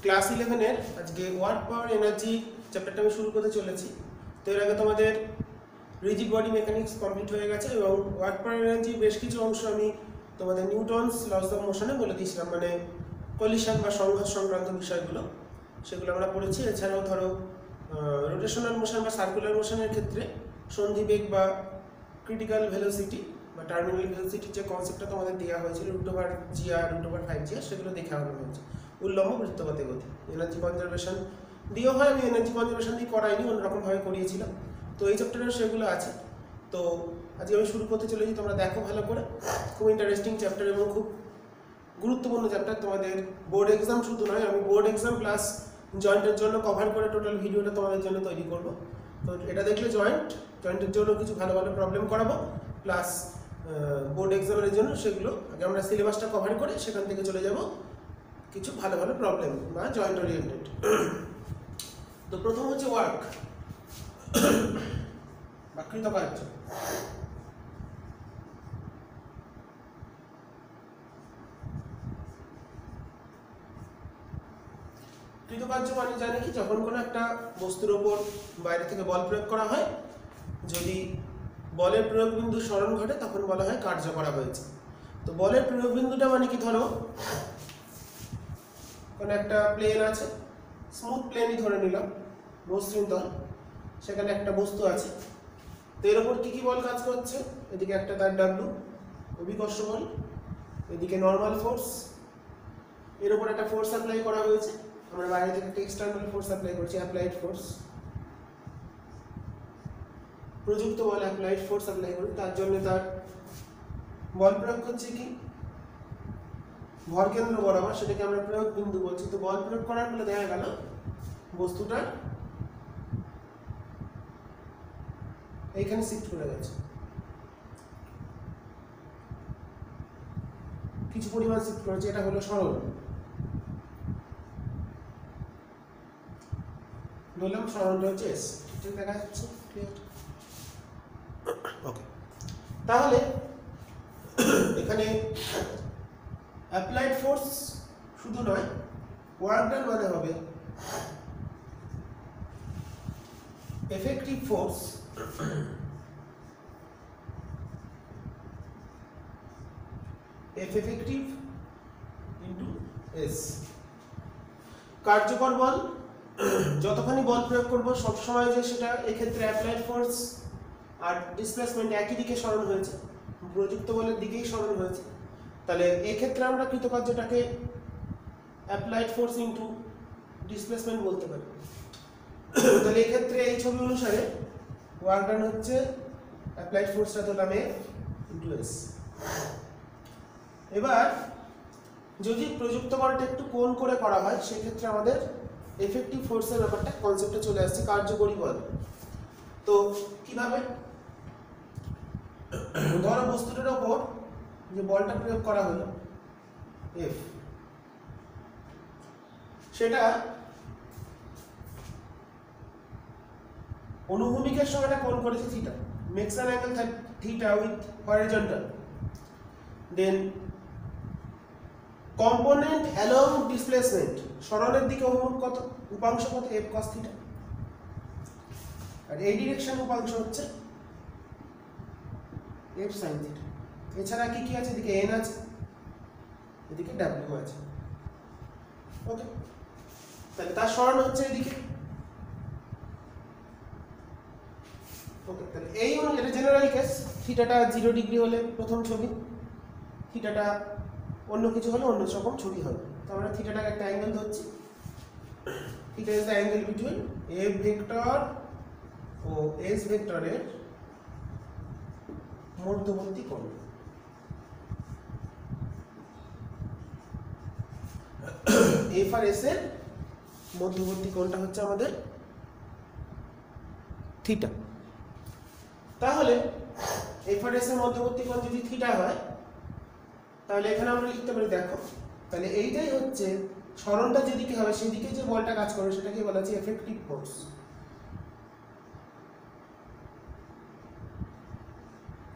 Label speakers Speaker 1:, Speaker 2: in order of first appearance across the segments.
Speaker 1: Class 11 এর আজকে work power energy চ্যাপ্টারটা আমি শুরু করতে চলেছি। তো এর আগে তোমাদের রিজিড বডি মেকানিক্স কমপ্লিট হয়ে গেছে এবং ওয়ার্ক পাওয়ার এনার্জি বেশ কিছু অংশ আমি তোমাদের নিউটনস লস অফ মোশনে বলে দিয়েছিলাম, মানে কলিশন বা সংঘর্ষ সংক্রান্ত বিষয়গুলো সেগুলো আমরা পড়েছি। এছাড়াও ধরো রোটেশনাল মোশন বা সার্কুলার মোশনের ক্ষেত্রে সন্ধিবেগ বা ক্রিটিক্যাল ভেলোসিটি বা টার্মিনাল ভেলোসিটির যে কনসেপ্টটা তোমাদের দেওয়া হয়েছিল √g/r √5g/r সেগুলো দেখানো হয়েছে। উল্লম্ব বৃত্তগতি গতি, এনার্জি কনজারভেশন দিয়েও হয়, আমি এনার্জি কনজারভেশন দিয়ে করাইনি, অন্যরকমভাবে করিয়েছিলাম। তো এই চ্যাপ্টারেও সেগুলো আছে। তো আজকে আমি শুরু করতে চলেছি, তোমরা দেখো ভালো করে। খুব ইন্টারেস্টিং চ্যাপ্টার এবং খুব গুরুত্বপূর্ণ চ্যাপ্টার। তোমাদের বোর্ড এক্সাম শুধু নয়, আমি বোর্ড এক্সাম প্লাস জয়েন্টের জন্য কভার করে টোটাল ভিডিওটা তোমাদের জন্য তৈরি করব। তো এটা দেখলে জয়েন্টের জন্য কিছু ভালো ভালো প্রবলেম করাবো, প্লাস বোর্ড এক্সামের জন্য সেগুলো আগে আমরা সিলেবাসটা কভার করে সেখান থেকে চলে যাব কিছু ভালো ভালো প্রবলেম বা জয়েন্ট ওরিয়েন্টেড। তো প্রথম হচ্ছে ওয়ার্ক বা কৃতকার্য। কৃতকার্য মানে জানি কি, যখন কোনো একটা বস্তুর ওপর বাইরে থেকে বল প্রয়োগ করা হয়, যদি বলের প্রয়োগ বিন্দু স্মরণ ঘটে তখন বলা হয় কার্য করা হয়েছে। তো বলের প্রয়োগ বিন্দুটা মানে কি, ধরো কোনো একটা প্লেন আছে, স্মুথ প্লেনই ধরে নিলাম, মসৃণ তল, সেখানে একটা বস্তু আছে। তো এর ওপর কী কী বল কাজ করছে, এদিকে একটা তার ডাব্লু অভিকর্ষ বল, এদিকে নর্মাল ফোর্স, এর ওপর একটা ফোর্স অ্যাপ্লাই করা হয়েছে, আমরা বাইরে থেকে একটা এক্সটার্নাল ফোর্স অ্যাপ্লাই করছি, অ্যাপ্লাইড ফোর্স, প্রযুক্ত বল অ্যাপ্লাইড ফোর্স অ্যাপ্লাই করি। তার জন্য তার বল প্রয়োগ করছে কি ভরকেন্দ্র বরাবর, সেটাকে আমরা প্রয়োগ বিন্দু বলছি। তো বল প্রয়োগ করার ফলে দেখা গেল বস্তুটা এইখানে শিফট করে গেছে, কিছু পরিমাণ শিফট করেছে, এটা হলো সরণ। বললাম সরণটা হচ্ছে এস, ঠিক দেখা যাচ্ছে, ক্লিয়ার? ওকে, তাহলে এখানে অ্যাপ্লাইড ফোর্স শুধু নয়, ওয়ার্ক ডান মানে হবে effective force F effective into S। কার্যকর বল, যতখানি বল প্রয়োগ করবো সবসময় যে সেটা এক্ষেত্রে অ্যাপ্লাইড ফোর্স আর ডিসপ্লেসমেন্ট একই দিকে সরণ হয়েছে, প্রযুক্ত বলের দিকেই সরণ হয়েছে, তাহলে এক্ষেত্রে আমরা কৃতকার্যটাকে অ্যাপ্লাইড ফোর্স ইন্টু ডিসপ্লেসমেন্ট বলতে পারি। তাহলে এক্ষেত্রে এই ছবি অনুসারে ওয়ার্ক ডান হচ্ছে অ্যাপ্লাইড ফোর্সটা ধরলাম F ইন্টু S। এবার যদি প্রযুক্ত বলটা একটু কোণ করে করা হয়, সেক্ষেত্রে আমাদের এফেক্টিভ ফোর্সের ব্যাপারটা কনসেপ্টে চলে আসছে, কার্যকরী বল। তো কিভাবে, ধরো বস্তুটার ওপর যে বলটা প্রয়োগ করা হলো F, সেটা অনুভূমিকের সঙ্গে একটা কোণ করেছে theta, makes an angle theta with horizontal, then component along displacement, সরণের দিকে অভিমুখ কত, উপাংশ কত, F cos থিটা, আর এই ডিরেকশন উপাংশ হচ্ছে F sin থিটা। এছাড়া কি কি আছে, এদিকে n আছে, এদিকে w আছে। ওকে, তাহলে তার সরণ হচ্ছে এদিকে। ওকে, তাহলে এই এটা জেনারেল কেস, থিটাটা 0 ডিগ্রি হলে প্রথম ছবি, থিটাটা অন্য কিছু হলে অন্য রকম ছবি হবে। তো আমরা থিটাটাকে একটা অ্যাঙ্গেল ধরছি, theta is the angle between F vector ও S ভেক্টরের মধ্যবর্তী কোণ। F আর S এর মধ্যবর্তী কোণটা হচ্ছে আমাদের থিটা। তাহলে F আর S এর মধ্যবর্তী কোণ যদি থিটা হয়, তাহলে এখানে আমরা লিখতে পারি, দেখো তাহলে এইটাই হচ্ছে সরণটা যেদিকে হবে সেদিকে যে বলটা কাজ করবে সেটাকে বলা হচ্ছে এফেক্টিভ ফোর্স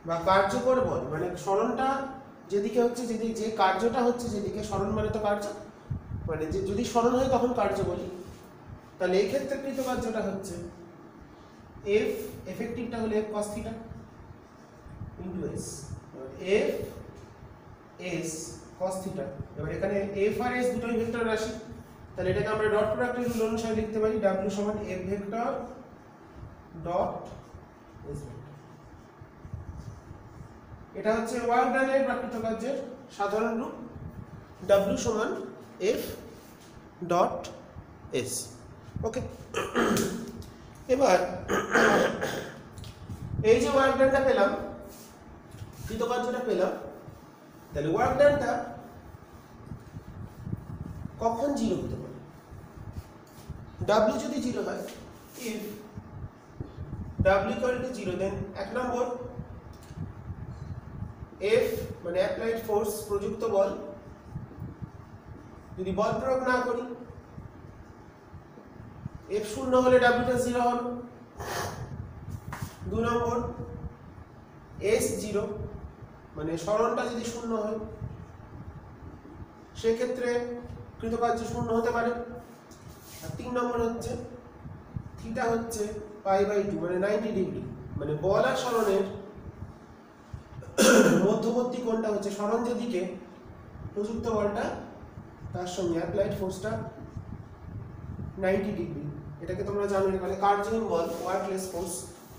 Speaker 1: বা কার্যকর বল। মানে সরণটা যেদিকে হচ্ছে, যে কার্যটা হচ্ছে যেদিকে, সরণ মানে তো কার্য, মানে যে যদি সরণ হয় তখন কার্য বলি, তাহলে এই ক্ষেত্রে কৃতকার্যটা হচ্ছে এফ, এফেক্টিভটা হলো F cos theta into S, F S cos theta. এবার এখানে এফ আর এস দুটোই ভেক্টর রাশি, তাহলে এটাকে আমরা ডট প্রোডাক্টের রুল অনুসারে লিখতে পারি ডাব্লিউ সমান F vector dot S vector. এটা হচ্ছে ওয়ার্ক ডানের বা কৃতকার্যের সাধারণ রূপ, ডাব্লিউ সমান এফ ডট এস। ওকে, এবার এই যে ওয়ার্ক ডানটা পেলাম, কৃতকার্যটা পেলাম, তাহলে ওয়ার্ক ডানটা কখন জিরো হতে পারে? ডাব্লিউ যদি জিরো হয়, if W equal to zero, then এক নম্বর এফ মানে অ্যাপ্লাইড ফোর্স প্রযুক্ত বল, যদি বল প্রয়োগ না করি, এফ শূন্য হলে ডাব্লিউটা জিরো হবে। দু নম্বর এস জিরো মানে সরণটা যদি শূন্য হয়, সেক্ষেত্রে কৃতকার্য শূন্য হতে পারে। আর তিন নম্বর হচ্ছে থিটা হচ্ছে পাই বাই 2 মানে 90 ডিগ্রি, মানে বল আর সরণের মধ্যবর্তী কোণটা হচ্ছে সরণ যেদিকে প্রযুক্ত বলটা তার সঙ্গে অ্যাপ্লাইড ফোর্সটা 90 ডিগ্রি। এটাকে তোমরা জানো মানে কার্যহীন বল, ওয়ার্কলেস ফোর্স।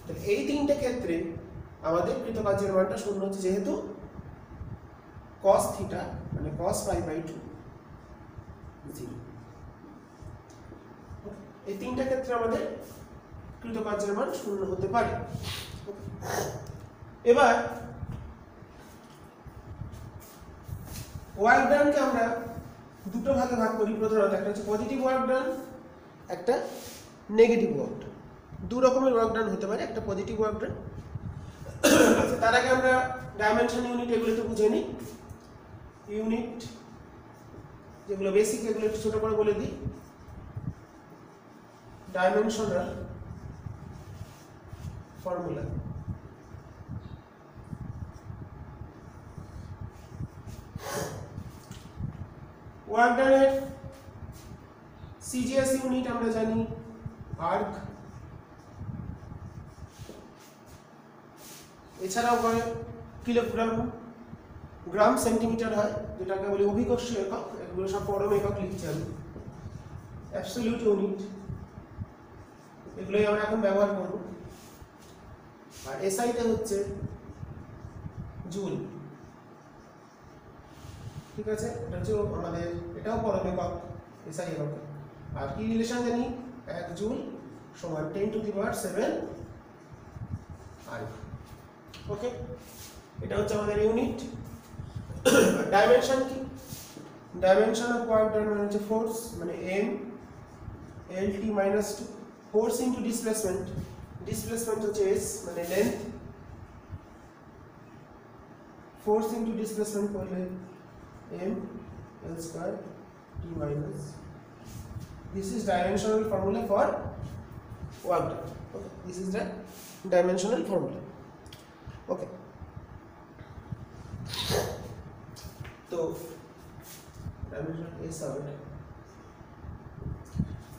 Speaker 1: তাহলে এই তিনটে ক্ষেত্রে আমাদের কৃতকার্যের মানটা শূন্য হচ্ছে, যেহেতু cos থিটা মানে cos পাই বাই 2 0। এই তিনটে ক্ষেত্রে আমাদের কৃতকার্যের মান শূন্য হতে পারে। এবার ওয়ার্ক ডানকে আমরা দুটো ভাগে ভাগ করি প্রধানত, একটা হচ্ছে পজিটিভ ওয়ার্ক ডান, একটা নেগেটিভ ওয়ার্ক ডান। দু রকমের ওয়ার্ক ডান হতে পারে, একটা পজিটিভ ওয়ার্ক ডান। তার আগে আমরা ডাইমেনশন ইউনিট এগুলো তো বুঝে নিই। ইউনিট যেগুলো বেসিক এগুলো একটু ছোট করে বলে দিই। ডাইমেনশনাল ফর্মুলা, ওয়ার্ক ডানের সিজিএস ইউনিট আমরা জানি আর্ক, এছাড়াও হয় কিলোগ্রাম, গ্রাম, সেন্টিমিটার হয়, যেটাকে বলি অভিকর্ষ একক। এগুলো সব পরম একক লিখছি আমি। অ্যাবসলিউট ইউনিট এগুলোই আমরা এখন ব্যবহার করব। আর এসআইতে হচ্ছে জুল, ঠিক আছে? এটা হচ্ছে আমাদের, এটাও পরম একক, এসআই একক। আর কি রিলেশন জানি, 1 জুল সমান 10⁷ আর্ক। ওকে, এটা হচ্ছে আমাদের ইউনিট। ডাইমেনশন কি? ডাইমেনশন অফ ওয়ার্ক ডান মানে হচ্ছে ফোর্স মানে m lt - 2, force into displacement, displacement হচ্ছে s মানে লেন্থ, ফোর্স ইনটু ডিসপ্লেসমেন্ট করলে m l square t minus. This is dimensional formula for work done. Okay, this is the dimensional formula. Okay, तो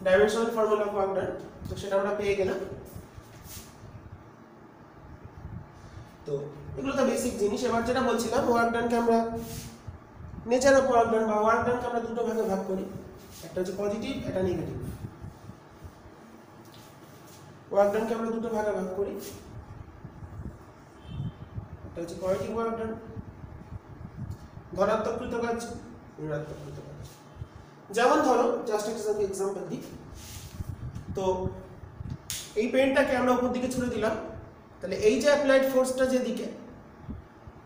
Speaker 1: dimensional formula of work done, তো সেটা আমরা পেয়ে গেলাম। তো এগুলো তো বেসিক জিনিস। এবার যেটা বলছিলাম, ওয়ার্ক ডানকে আমরা, নেচার অফ ওয়ার্ক ডান বা ওয়ার্ক ডানকে আমরা দুটো ভাগে ভাগ করি, একটা হচ্ছে পজিটিভ, একটা নেগেটিভ। ওয়ার্ক ডানকে আমরা দুটো ভাগে ভাগ করি, একটা হচ্ছে পজিটিভ ওয়ার্ক ডান, ধনাত্মক কৃতকার্য, ঋণাত্মক কৃতকার্য। যেমন ধরো, জাস্ট একটা এক্সাম্পল দিই। তো এই পেনটাকে আমরা উপর দিকে ছুড়ে দিলাম, তাহলে এই যে অ্যাপ্লাইড ফোর্সটা যেদিকে,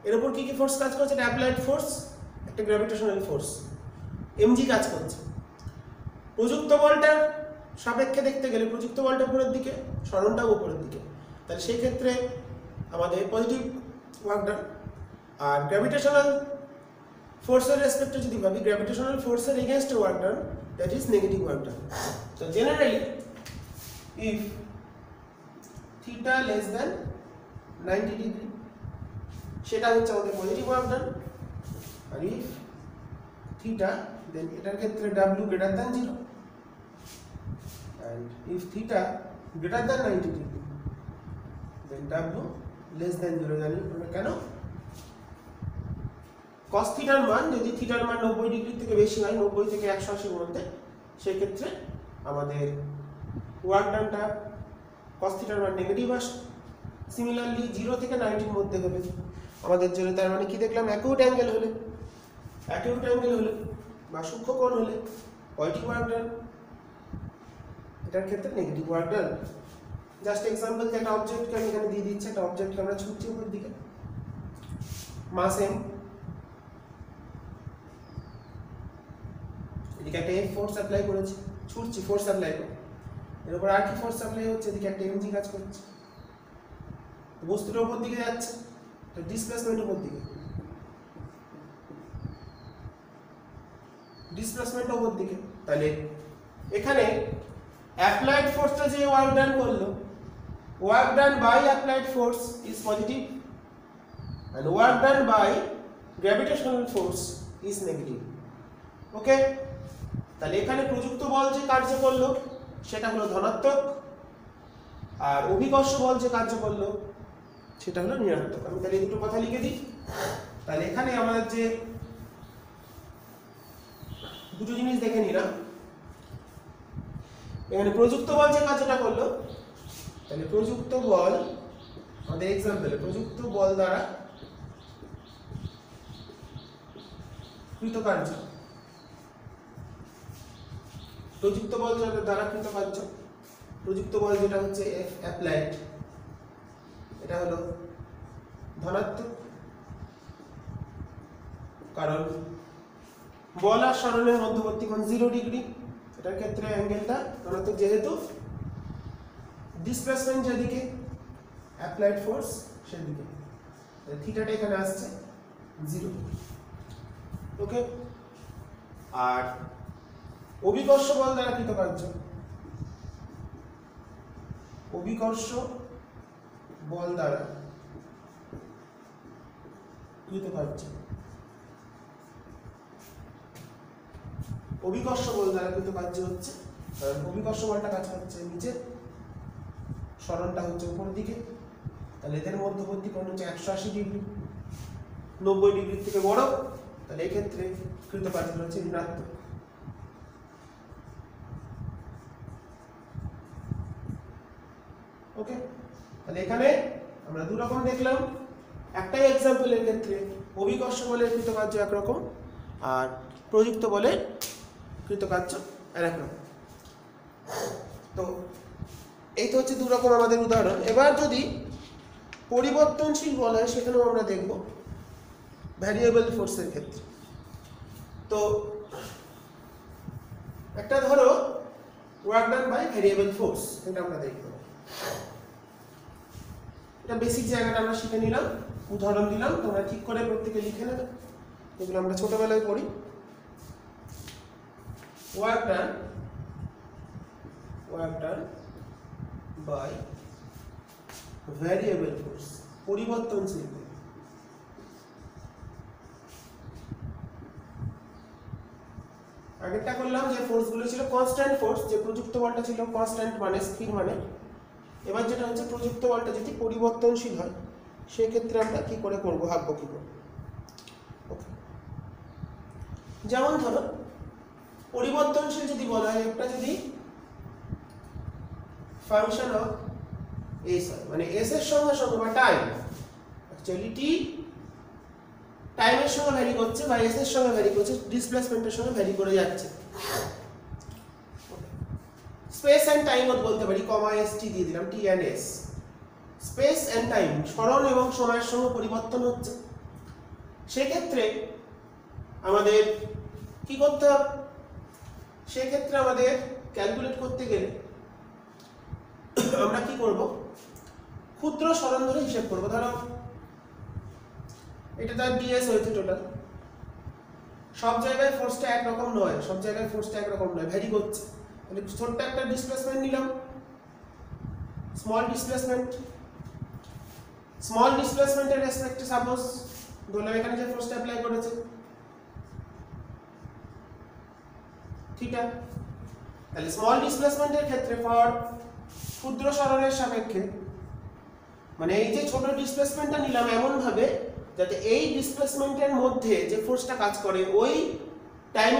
Speaker 1: এর উপর কি কি ফোর্স কাজ করছে? এটা অ্যাপ্লাইড ফোর্স, একটা গ্র্যাভিটেশনাল ফোর্স mg কাজ করছে। প্রযুক্ত বলটার সাপেক্ষে দেখতে গেলে প্রযুক্ত বলটা উপরের দিকে, সরণটাও উপরের দিকে, তাহলে সেই ক্ষেত্রে আমাদের পজিটিভ ওয়ার্ক ডান। আর গ্র্যাভিটেশনাল ফোর্সের রেসপেক্টে যদি ভাবি, গ্র্যাভিটেশনাল ফোর্সের against work done, that is negative work done. So generally if theta less than 90 degree, সেটা হচ্ছে আমাদের পজিটিভ ওয়ার্ক ডান। আর ইফ থিটা দেন এটার ক্ষেত্রে w greater than 0 and if theta greater than 90 degree then w less than 0 জানি আমরা কেন cos থিটার মান যদি থিটার মান 90 ডিগ্রি থেকে বেশি হয় 90 থেকে 180 এর মধ্যে সেই ক্ষেত্রে আমাদের ওয়ার্ক ডানটা cos থিটার মান নেগেটিভ আসে সিমিলারলি 0 থেকে 90 এর মধ্যে হবে আমাদের জন্য তার মানে কি দেখলাম অ্যাকিউট অ্যাঙ্গেল হলে বা সূক্ষ্ম কোণ হলে পজিটিভ ওয়ার্ক ডান এটার ক্ষেত্রে নেগেটিভ ওয়ার্ক ডান জাস্ট এক্সাম্পল যে একটা অবজেক্টকে আমি এখানে দিয়ে দিচ্ছি একটা অবজেক্টকে আমরা ছুটছি উপর দিকে মাস m এদিকে একটা f ফোর্স অ্যাপ্লাই করেছি ছুটছি ফোর্স অ্যাপ্লাই করে এর উপর আর কি ফোর্স অ্যাপ্লাই হচ্ছে এদিকে একটা mg কাজ করছে বস্তুটার উপর দিকে যাচ্ছে তো ডিসপ্লেসমেন্ট উপর দিকে তাহলে এখানে অ্যাপ্লাইড ফোর্সটা যে ওয়ার্ক ডান করলো work done by applied force is positive and work done by gravitational force is negative okay তাহলে এখানে প্রযুক্ত বল যে কার্য করলো সেটা হলো ধনাত্মক আর অভিকর্ষ বল যে কার্য করলো সেটা হলো ঋণাত্মক আমি তাহলে দুটো কথা লিখে দিই তাহলে এখানে আমাদের যে দুটো জিনিস দেখে নিলাম এখানে প্রযুক্ত বল যে কাজটা করলো তাহলে প্রযুক্ত বল আমাদের एग्जांपल প্রযুক্ত বল দ্বারা কৃতকার্য প্রযুক্ত বল দ্বারা কৃতকার্য প্রযুক্ত বল যেটা হচ্ছে F অ্যাপ্লাইড এটা হলো ধনাত্মক কারণ বল আর সরণের মধ্যবর্তী কোণ 0 ডিগ্রি এটার ক্ষেত্রে অ্যাঙ্গেলটা ধনাত্মক যেহেতু ডিসপ্লেসমেন্ট যেদিকে অ্যাপ্লাইড ফোর্স সেদিকে থিটাটা এখানে আসছে 0 ওকে আর অভিকর্ষ বল দ্বারা কৃতকার্য অভিকর্ষ বল দ্বারা কৃতকার্য অভিকর্ষ বল দ্বারা কৃতকার্য হচ্ছে অভিকর্ষ বলটা কাজ হচ্ছে নিচে সরণটা হচ্ছে উপরের দিকে তাহলে এদের মধ্যবর্তী কোণ হচ্ছে 180 ডিগ্রি 90 ডিগ্রি থেকে বড় তাহলে এই ক্ষেত্রে কৃতকার্য হচ্ছে ঋণাত্মক ওকে তাহলে এখানে আমরা দুই রকম দেখলাম একটাই एग्जांपल এর ক্ষেত্রে অভিকর্ষ বলের কৃতকার্য এক রকম আর প্রযুক্ত বলের কৃতকার্য আরেক রকম তো এই তো হচ্ছে দুই রকম আমাদের উদাহরণ এবার যদি পরিবর্তনশীল বল হয় সেখানেও আমরা দেখব ভ্যারিয়েবল ফোর্সের ক্ষেত্রে তো একটা ধরো work done by variable force এটা আমরা দেখব এটা বেসিক জায়গাটা আমরা শিখে নিলাম উদাহরণ দিলাম তোমরা ঠিক করে প্রত্যেককে লিখে নেবে এগুলো আমরা ছোটবেলায় পড়ি work done by variable force পরিবর্তনশীল আগেরটা করলাম যে ফোর্সগুলো ছিল কনস্ট্যান্ট ফোর্স যে প্রযুক্ত বলটা ছিল কনস্ট্যান্ট মানে স্থির মানে এবার যেটা হচ্ছে প্রযুক্ত বলটা যদি পরিবর্তনশীল হয় সেই ক্ষেত্রে আমরা কি করে করব ভাববো কি করে ওকে যেমন ধরো পরিবর্তনশীল যদি বলা হয় একটা যদি ফাংশন অফ s হয় মানে s এর সঙ্গে সঙ্গে বা টাইম অ্যাকচুয়ালি t টাইমের সঙ্গে ভ্যারি করছে বা s এর সঙ্গে ভ্যারি করছে ডিসপ্লেসমেন্টের সঙ্গে ভ্যারি করে যাচ্ছে স্পেস এন্ড টাইম বলতে পারি কমা s t দিয়ে দিলাম t and s space and time সরণ এবং সময়ের সঙ্গে পরিবর্তন হচ্ছে সেই ক্ষেত্রে আমাদের কি করতে হবে সেই ক্ষেত্রে আমাদের ক্যালকুলেট করতে গেলে আমরা কি করব ক্ষুদ্র সরণ ধরে হিসাব করব ধরো এটা তার ds হয়েছে টোটাল সব জায়গায় ফোর্সটা এক রকম নয় সব জায়গায় ফোর্সটা এক রকম নয় ভ্যারি করছে তাহলে ছোট একটা ডিসপ্লেসমেন্ট নিলাম স্মল ডিসপ্লেসমেন্টের রেসপেক্টে সাপোজ ধরলাম এখানে যে ফোর্সটা অ্যাপ্লাই করেছে থিটা। তাহলে স্মল ডিসপ্লেসমেন্টের ক্ষেত্রে ফর ক্ষুদ্র সরণের সাপেক্ষে মানে এই যে ছোট ডিসপ্লেসমেন্টটা নিলাম এমন ভাবে যাতে এই ডিসপ্লেসমেন্টের মধ্যে যে ফোর্সটা কাজ করে ওই টাইম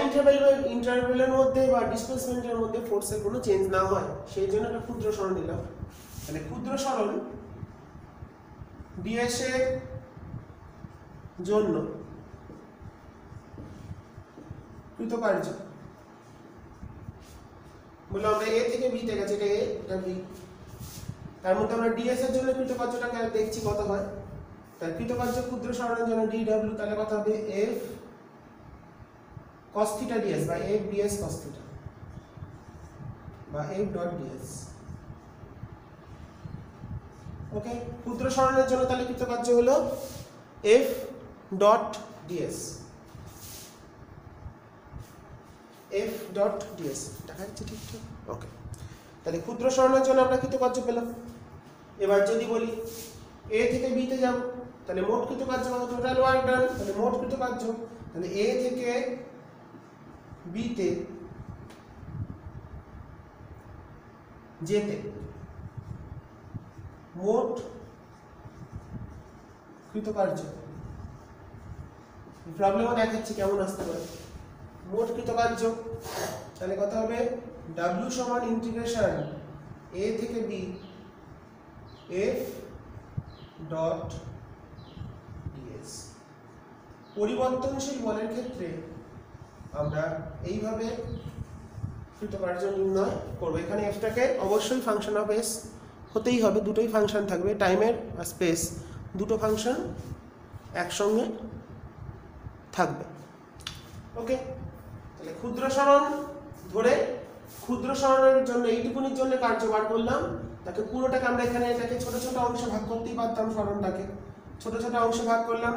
Speaker 1: ইন্টারভ্যালের মধ্যে বা ডিসপ্লেসমেন্টের মধ্যে ফোর্সের কোনো চেঞ্জ না হয়, সেই জন্য একটা ক্ষুদ্র সরণ নিলাম। তাহলে ক্ষুদ্র সরণ ds এর জন্য কৃতকার্য বললাম আমরা a থেকে b তে গেছে, এটা a এটা b, তার মধ্যে আমরা ds এর জন্য কৃতকার্যটাকে দেখছি কত হয়। তাই কৃতকার্য ক্ষুদ্র সরণের জন্য dw তাহলে কত হবে f cos theta ds বা f ds cos theta বা f dot ds। ওকে, ক্ষুদ্র সরণের জন্য তাহলে কৃতকার্য হলো f dot ds, f dot ds দেখা যাচ্ছে ঠিকঠাক? ওকে, তাহলে ক্ষুদ্র সরণের জন্য আমরা কৃতকার্য পেলাম। এবার যদি বলি a থেকে b তে যাব তাহলে মোট কৃতকার্য কত, টোটাল ওয়ার্ক ডান, তাহলে মোট কৃতকার্য তাহলে a থেকে b তে যেতে মোট কৃতকার্য, প্রবলেমও দেখাচ্ছি কেমন আসতে পারে। মোট কৃতকার্য তাহলে কত হবে w সমান ইন্টিগ্রেশন a থেকে b f ডট ds। পরিবর্তনশীল বলের ক্ষেত্রে আমরা এইভাবে কৃতকার্য নির্ণয় করব। এখানে এফটাকে অবশ্যই ফাংশন অফ এস হতেই হবে, দুটোই ফাংশন থাকবে, টাইমের আর স্পেস দুটো ফাংশন একসঙ্গে থাকবে। ওকে, তাহলে ক্ষুদ্র সরণ ধরে ক্ষুদ্র সরণের জন্য এইটুকুনির জন্য কার্য বার করলাম, তাকে পুরোটাকে আমরা এখানে এটাকে ছোট ছোট অংশে ভাগ করতেই পারতাম, সরণটাকে ছোট ছোট অংশে ভাগ করলাম।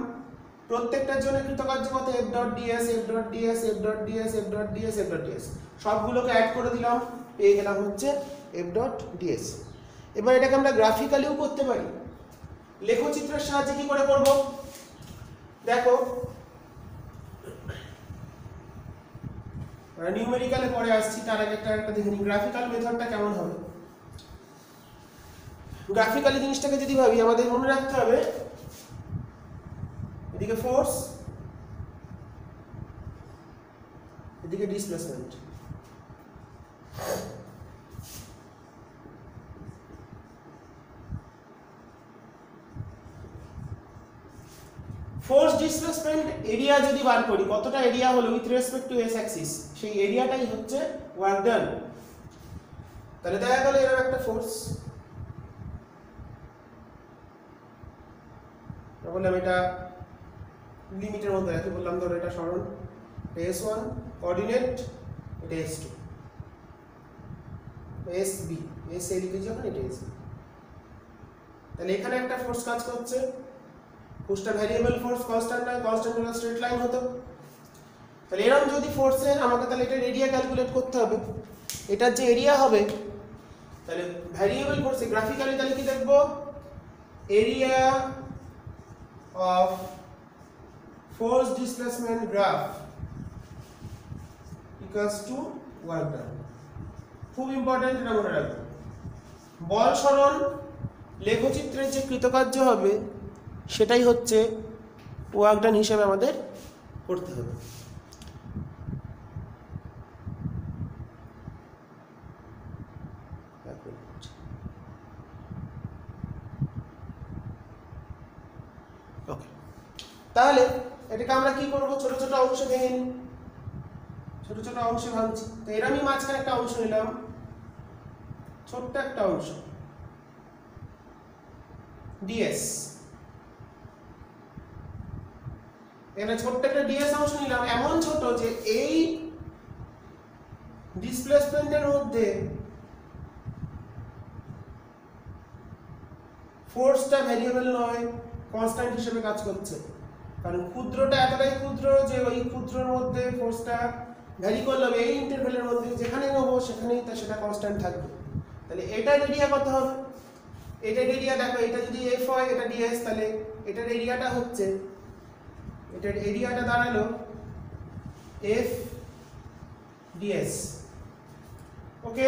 Speaker 1: প্রত্যেকটার জন্য কৃতকার্য কত f dot ds f dot ds f dot ds f dot ds f dot ds, সবগুলোকে অ্যাড করে দিলাম, পেয়ে গেলাম হচ্ছে f ডট ds। এবার এটাকে আমরা গ্রাফিক্যালিও করতে পারি। লেখচিত্রের সাহায্যে কি করে করব দেখো, নিউমেরিক্যালে পরে আসছি, তার আগে একটা দেখে নিই গ্রাফিক্যাল মেথডটা কেমন হবে। গ্রাফিক্যালি জিনিসটাকে যদি ভাবি আমাদের মনে রাখতে হবে এদিকে ফোর্স এদিকে ডিসপ্লেসমেন্ট। ফোর্স ডিসপ্লেসমেন্ট এরিয়া যদি বার করি, কতটা এরিয়া হলো with respect to S Axis, সেই এরিয়াটাই হচ্ছে ওয়ার্ক ডান। তাহলে দেখা গেল এরকম একটা ফোর্স, বললাম এটা লিমিটের মধ্যে রাখি, বললাম ধরো এটা সরণ, এটা s1 কোঅর্ডিনেট, এটা s2 sb s এ লিখে যখন এটা sb, তাহলে এখানে একটা ফোর্স কাজ করছে, ফোর্সটা ভ্যারিয়েবল ফোর্স, কনস্ট্যান্ট না, কনস্ট্যান্ট হলে স্ট্রেট লাইন হতো। তাহলে এরকম যদি ফোর্সের আমাকে তাহলে এটা এরিয়া ক্যালকুলেট করতে হবে, এটার যে এরিয়া হবে তাহলে ভ্যারিয়েবল ফোর্সে গ্রাফিক্যালি তাহলে কি দেখব, area of force displacement graph equals to work done. খুব ইম্পর্টেন্ট, এটা মনে রাখবেন। বল সরণ লেখচিত্রের যে কৃতকার্য হবে সেটাই হচ্ছে ওয়ার্ক ডান হিসেবে আমাদের করতে হবে। ওকে, তাহলে এটাকে আমরা কি করব, ছোট ছোট অংশে ভেঙে নিই, ছোট ছোট অংশে ভাঙছি। তো এর আমি মাঝখানে একটা অংশ নিলাম, ছোট্ট একটা অংশ ds, এখানে ছোট্ট একটা ds অংশ নিলাম, এমন ছোট যে এই ডিসপ্লেসমেন্টের মধ্যে ফোর্সটা ভ্যারিয়েবল নয়, কনস্ট্যান্ট হিসেবে কাজ করছে, কারণ ক্ষুদ্রটা এতটাই ক্ষুদ্র যে ওই ক্ষুদ্রের মধ্যে ফোর্সটা ভ্যারি করলে এই ইন্টারভ্যালের মধ্যে যেখানে নেবো সেখানেই সেটা কনস্ট্যান্ট থাকবে। তাহলে এটার এরিয়া কত হবে, এটার এরিয়া দেখো, এটা যদি f হয় এটা ds, তাহলে এটার এরিয়াটা হচ্ছে, এটার এরিয়াটা দাঁড়ালো f ডিএস। ওকে,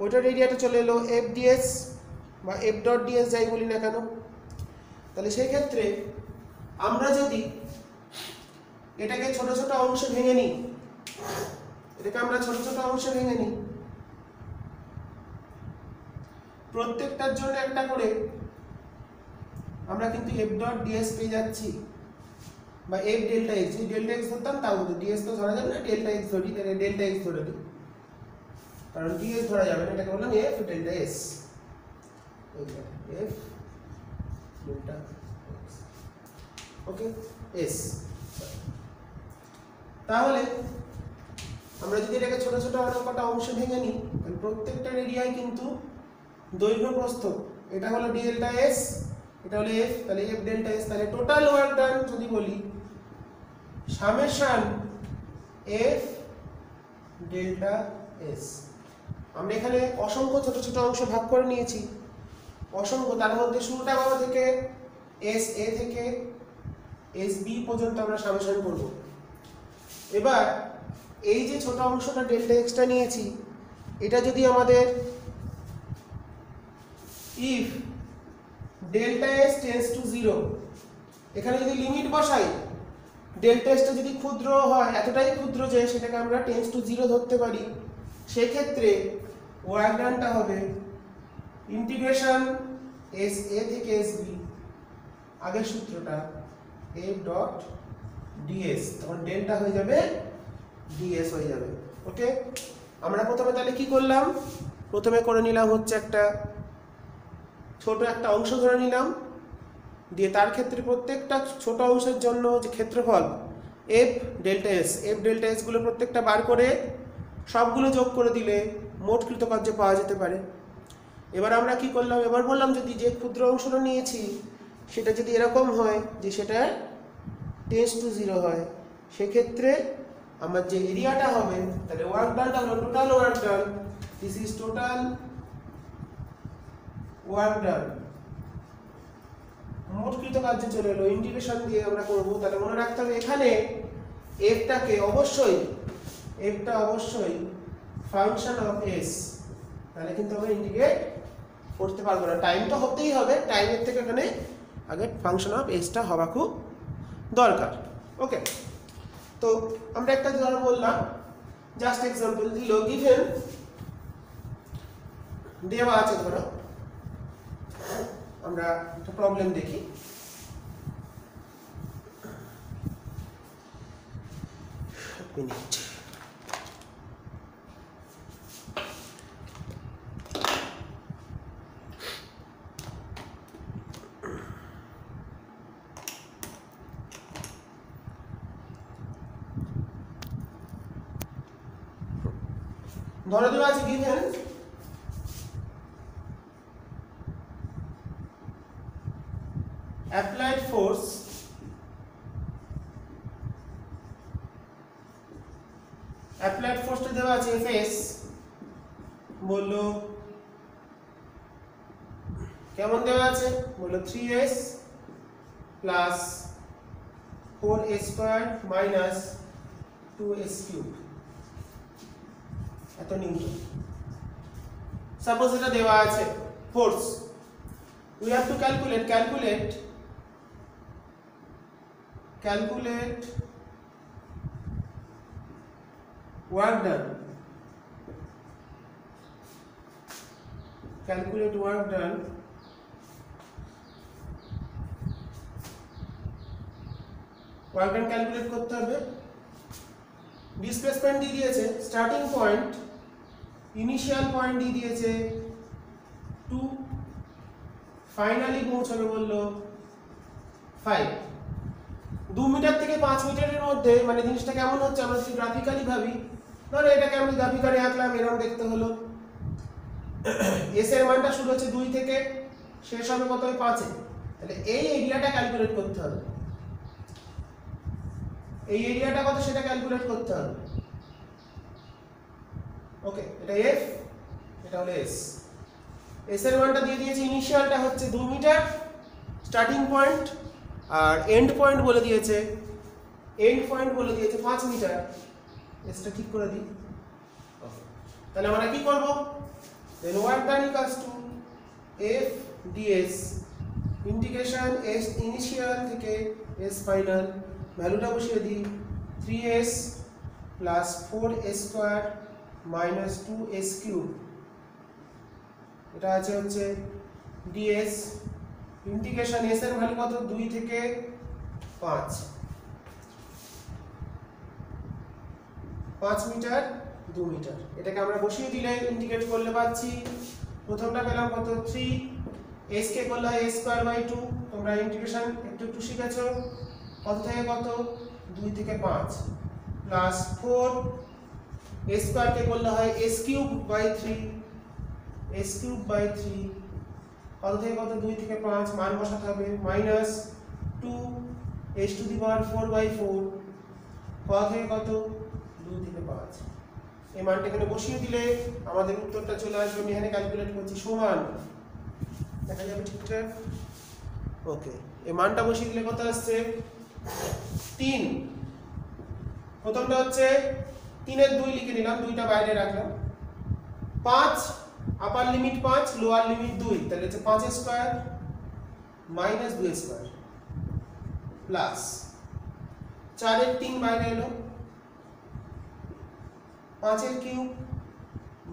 Speaker 1: ওইটার এরিয়াটা চলে এলো এফ ডিএস বা এফ ডট ডিএস যাই বলি না কেন। তাহলে সেই ক্ষেত্রে আমরা যদি এটাকে ছোট ছোট অংশে ভেঙে নিই, এটাকে আমরা ছোট ছোট অংশে ভেঙে নিই, প্রত্যেকটার জন্য একটা করে, আমরা কিন্তু এফ ডট ডিএস পেয়ে যাচ্ছি বা এফ ডেল্টা এক্স। যদি ডেল্টা এক্স ধরতাম তাও ডিএস তো ধরা যাবে না, ডেল্টা এক্স ধরি, তাহলে ডেল্টা এক্স ধরে দিই, কারণ ডিএস ধরা যাবে না, এটাকে বললাম F delta S, F delta X. Okay, S. তাহলে আমরা যদি এটাকে ছোট ছোট অনেক কটা অংশে ভেঙে নিই, তাহলে প্রত্যেকটার এরিয়ায় কিন্তু দৈর্ঘ্য প্রস্থ, এটা হলো ডেল্টা এস, এটা হলো এফ, তাহলে এফ ডেল্টা এস। তাহলে টোটাল ওয়ার্ক ডান যদি বলি সামেশন এফ ডেল্টা এস। আমরা এখানে অসংখ্য ছোট ছোট অংশ ভাগ করে নিয়েছি, অসংখ্য, তার মধ্যে শুরুটা কবে থেকে, এস এ থেকে এস বি পর্যন্ত আমরা সামেশন করব। এবার এই যে ছোট অংশটা ডেল্টা এক্সটা নিয়েছি, এটা যদি আমাদের if delta S tends to 0, এখানে যদি লিমিট বসাই, ডেল্টা এসটা যদি ক্ষুদ্র হয়, এতটাই ক্ষুদ্র যে সেটাকে আমরা টেন্ডস টু 0 ধরতে পারি, সেক্ষেত্রে ওয়ার্ক ডানটা হবে ইন্টিগ্রেশন এস এ থেকে এস বি, আগের সূত্রটা এফ ডট ডিএস, তখন ডেল্টা হয়ে যাবে ডিএস হয়ে যাবে। ওকে, আমরা প্রথমে তাহলে কি করলাম, প্রথমে করে নিলাম হচ্ছে একটা ছোট একটা অংশ ধরে নিলাম, দিয়ে তার ক্ষেত্রে প্রত্যেকটা ছোট অংশের জন্য যে ক্ষেত্রফল F delta S, F delta S গুলো প্রত্যেকটা বার করে সবগুলো যোগ করে দিলে মোট কৃতকার্য পাওয়া যেতে পারে। এবার আমরা কি করলাম, এবার বললাম যদি যে ক্ষুদ্র অংশটা নিয়েছি সেটা যদি এরকম হয় যে সেটা টেন্ডস টু 0 হয়, সেক্ষেত্রে আমার যে এরিয়াটা হবে, তাহলে ওয়ার্ক ডানটা হলো total work done, this is total work done, মোট কৃতকার্য চলে এলো, ইন্টিগ্রেশন দিয়ে আমরা করব। তাহলে মনে রাখতে হবে এখানে এফটাকে অবশ্যই, এফটা অবশ্যই ফাংশন অফ এস, তাহলে কিন্তু আমরা ইন্টিগ্রেট করতে পারবো না, টাইমটা হতেই হবে, টাইমের থেকে এখানে আগে ফাংশন অফ এসটা হওয়া খুব দরকার। ওকে, তো আমরা একটা ধরো বললাম, জাস্ট এক্সাম্পল দিল, গিভেন দেওয়া আছে, ধরো আমরা একটা প্রবলেম দেখি। মিনিট, ধরে দেওয়া আছে গিভেন applied force টা দেওয়া আছে Fs, বললো কেমন দেওয়া আছে, বললো 3s plus 4s square minus 2s cube, এত নিউটন। সাপোজ এটা দেওয়া আছে force, we have to calculate work done, calculate করতে হবে। ডিসপ্লেসমেন্ট দিয়ে দিয়েছে, স্টার্টিং পয়েন্ট, ইনিশিয়াল পয়েন্ট দিয়ে দিয়েছে 2, ফাইনালি পৌঁছাবে বললো 5। 2 মিটার থেকে 5 মিটারের মধ্যে, মানে জিনিসটা কেমন হচ্ছে, আমরা যদি গ্রাফিক্যালি ভাবি, ধরো এটাকে আমি গ্রাফিক্যালি আঁকলাম, এরকম দেখতে হলো, এস এর মানটা শুরু হচ্ছে 2 থেকে, শেষ হবে কত, 5 এ। তাহলে এই এরিয়াটা ক্যালকুলেট করতে হবে, এই এরিয়াটা কত সেটা ক্যালকুলেট করতে হবে। ওকে, এটা এফ, এটা হলো এস। এস এর মানটা দিয়ে দিয়েছে, ইনিশিয়ালটা হচ্ছে 2 মিটার স্টার্টিং পয়েন্ট, আর এন্ড পয়েন্ট বলে দিয়েছে 5 মিটার। এসটা ঠিক করে দিই। তাহলে আমরা কি করব, then work done equals to F d s integration s initial থেকে এস ফাইনাল, ভ্যালুটা বসিয়ে দিই 3s plus 4s square minus 2s cube, এটা আছে হচ্ছে ds ইন্টিগ্রেশন s এর ভ্যালু কত 2 থেকে 5 মিটার 2 মিটার, এটাকে আমরা বসিয়ে দিলে ইন্টিগ্রেট করলে পাচ্ছি প্রথমটা পেলাম কত 3, s কে করলে হয় a স্কয়ার বাই 2, তোমরা ইন্টিগ্রেশন একটু শিখেছো, কত থেকে কত 2 থেকে 5 প্লাস 4 a স্কয়ার কে করলে হয় s cube by 3, s cube by 3 কত থেকে কত 2 থেকে 5 মান বসাতে হবে minus 2 s to the power 4 by 4 কত থেকে কত 2 থেকে 5, এই মানটা এখানে বসিয়ে দিলে আমাদের উত্তরটা চলে আসবে। আমি এখানে ক্যালকুলেট করছি সমান, দেখা যাবে ঠিকঠাক। ওকে, এই মানটা বসিয়ে দিলে কত আসছে 3, প্রথমটা হচ্ছে 3 এর 2 লিখে নিলাম, 2টা বাইরে রাখলাম, 5 আপার লিমিট 5 লোয়ার লিমিট 2, তাহলে হচ্ছে 5 স্কয়ার মাইনাস 2 স্কয়ার প্লাস 4 এর 3 বাইরে এলো, 5 এর কিউব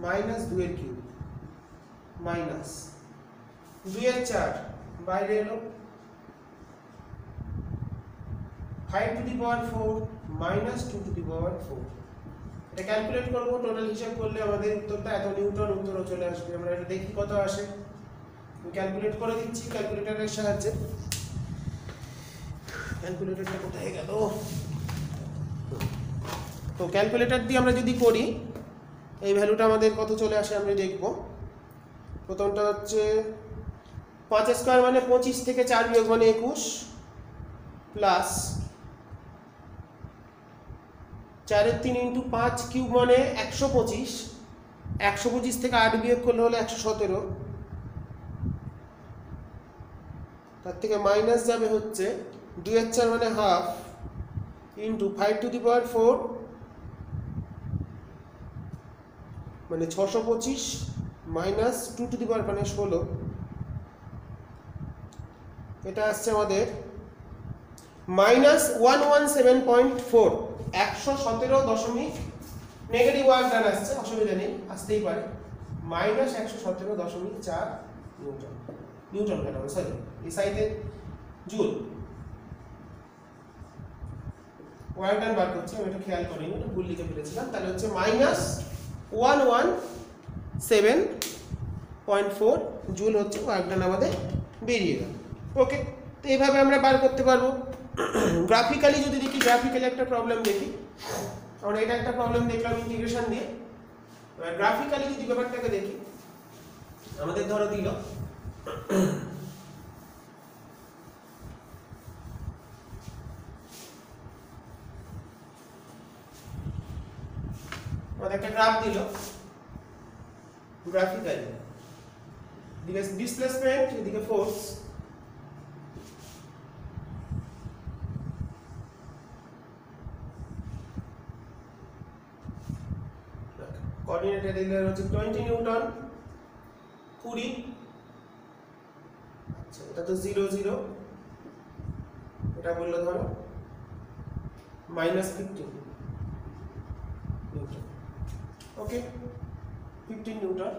Speaker 1: মাইনাস 2 এর কিউব মাইনাস 2 এর 4 বাইরে এলো, 5 to the power 4 minus 2 to the power 4, এটা ক্যালকুলেট করব, টোটাল হিসাব করলে আমাদের উত্তরটা এত নিউটন উত্তরও চলে আসবে। আমরা এটা দেখি কত আসে, আমি ক্যালকুলেট করে দিচ্ছি ক্যালকুলেটরের সাহায্যে। ক্যালকুলেটরটা কোথায় গেল, তো ক্যালকুলেটর দিয়ে আমরা যদি করি এই ভ্যালুটা আমাদের কত চলে আসে আমরা দেখব। প্রথমটা হচ্ছে 5 স্কয়ার মানে 25 থেকে 4 বিয়োগ মানে 21 প্লাস 4 এর 3 ইন্টু 5 কিউব মানে 125, 125 থেকে 8 বিয়োগ করলে হলো 117, তার থেকে মাইনাস যাবে হচ্ছে 2 এর 4 মানে half into 5 to the power 4 মানে 625 মাইনাস 2 টু দি পাওয়ার মানে 16, এটা আসছে আমাদের মাইনাস 117.4, 117 দশমিক নেগেটিভ ওয়ার্ক ডান আসছে, অসুবিধা নেই আসতেই পারে, মাইনাস 117.4 নিউটন, নিউটন কেন সরি এসআইতে জুল ওয়ার্ক ডান বার করছি, আমি এটা খেয়াল করিনি, এটা ভুল লিখে ফেলেছিলাম। তাহলে হচ্ছে মাইনাস 117.4 জুল হচ্ছে ওয়ার্ক ডান আমাদের বেরিয়ে গেল। ওকে, তো এইভাবে আমরা বার করতে পারবো। গ্রাফিক্যালি যদি দেখি, গ্রাফিক্যালি একটা প্রবলেম দেখি, আমরা এটা একটা প্রবলেম দেখলাম ইন্টিগ্রেশন দিয়ে, গ্রাফিক্যালি যদি ব্যাপারটাকে দেখি, আমাদের ধরো দিল আমাদের একটা গ্রাফ দিল, গ্রাফিক্যালি এদিকে ডিসপ্লেসমেন্ট এদিকে ফোর্স, কোঅর্ডিনেটে দিলে হচ্ছে 20 নিউটন 20, আচ্ছা এটা তো 0 0, এটা বললো ধরো -15 নিউটন, ওকে 15 নিউটন,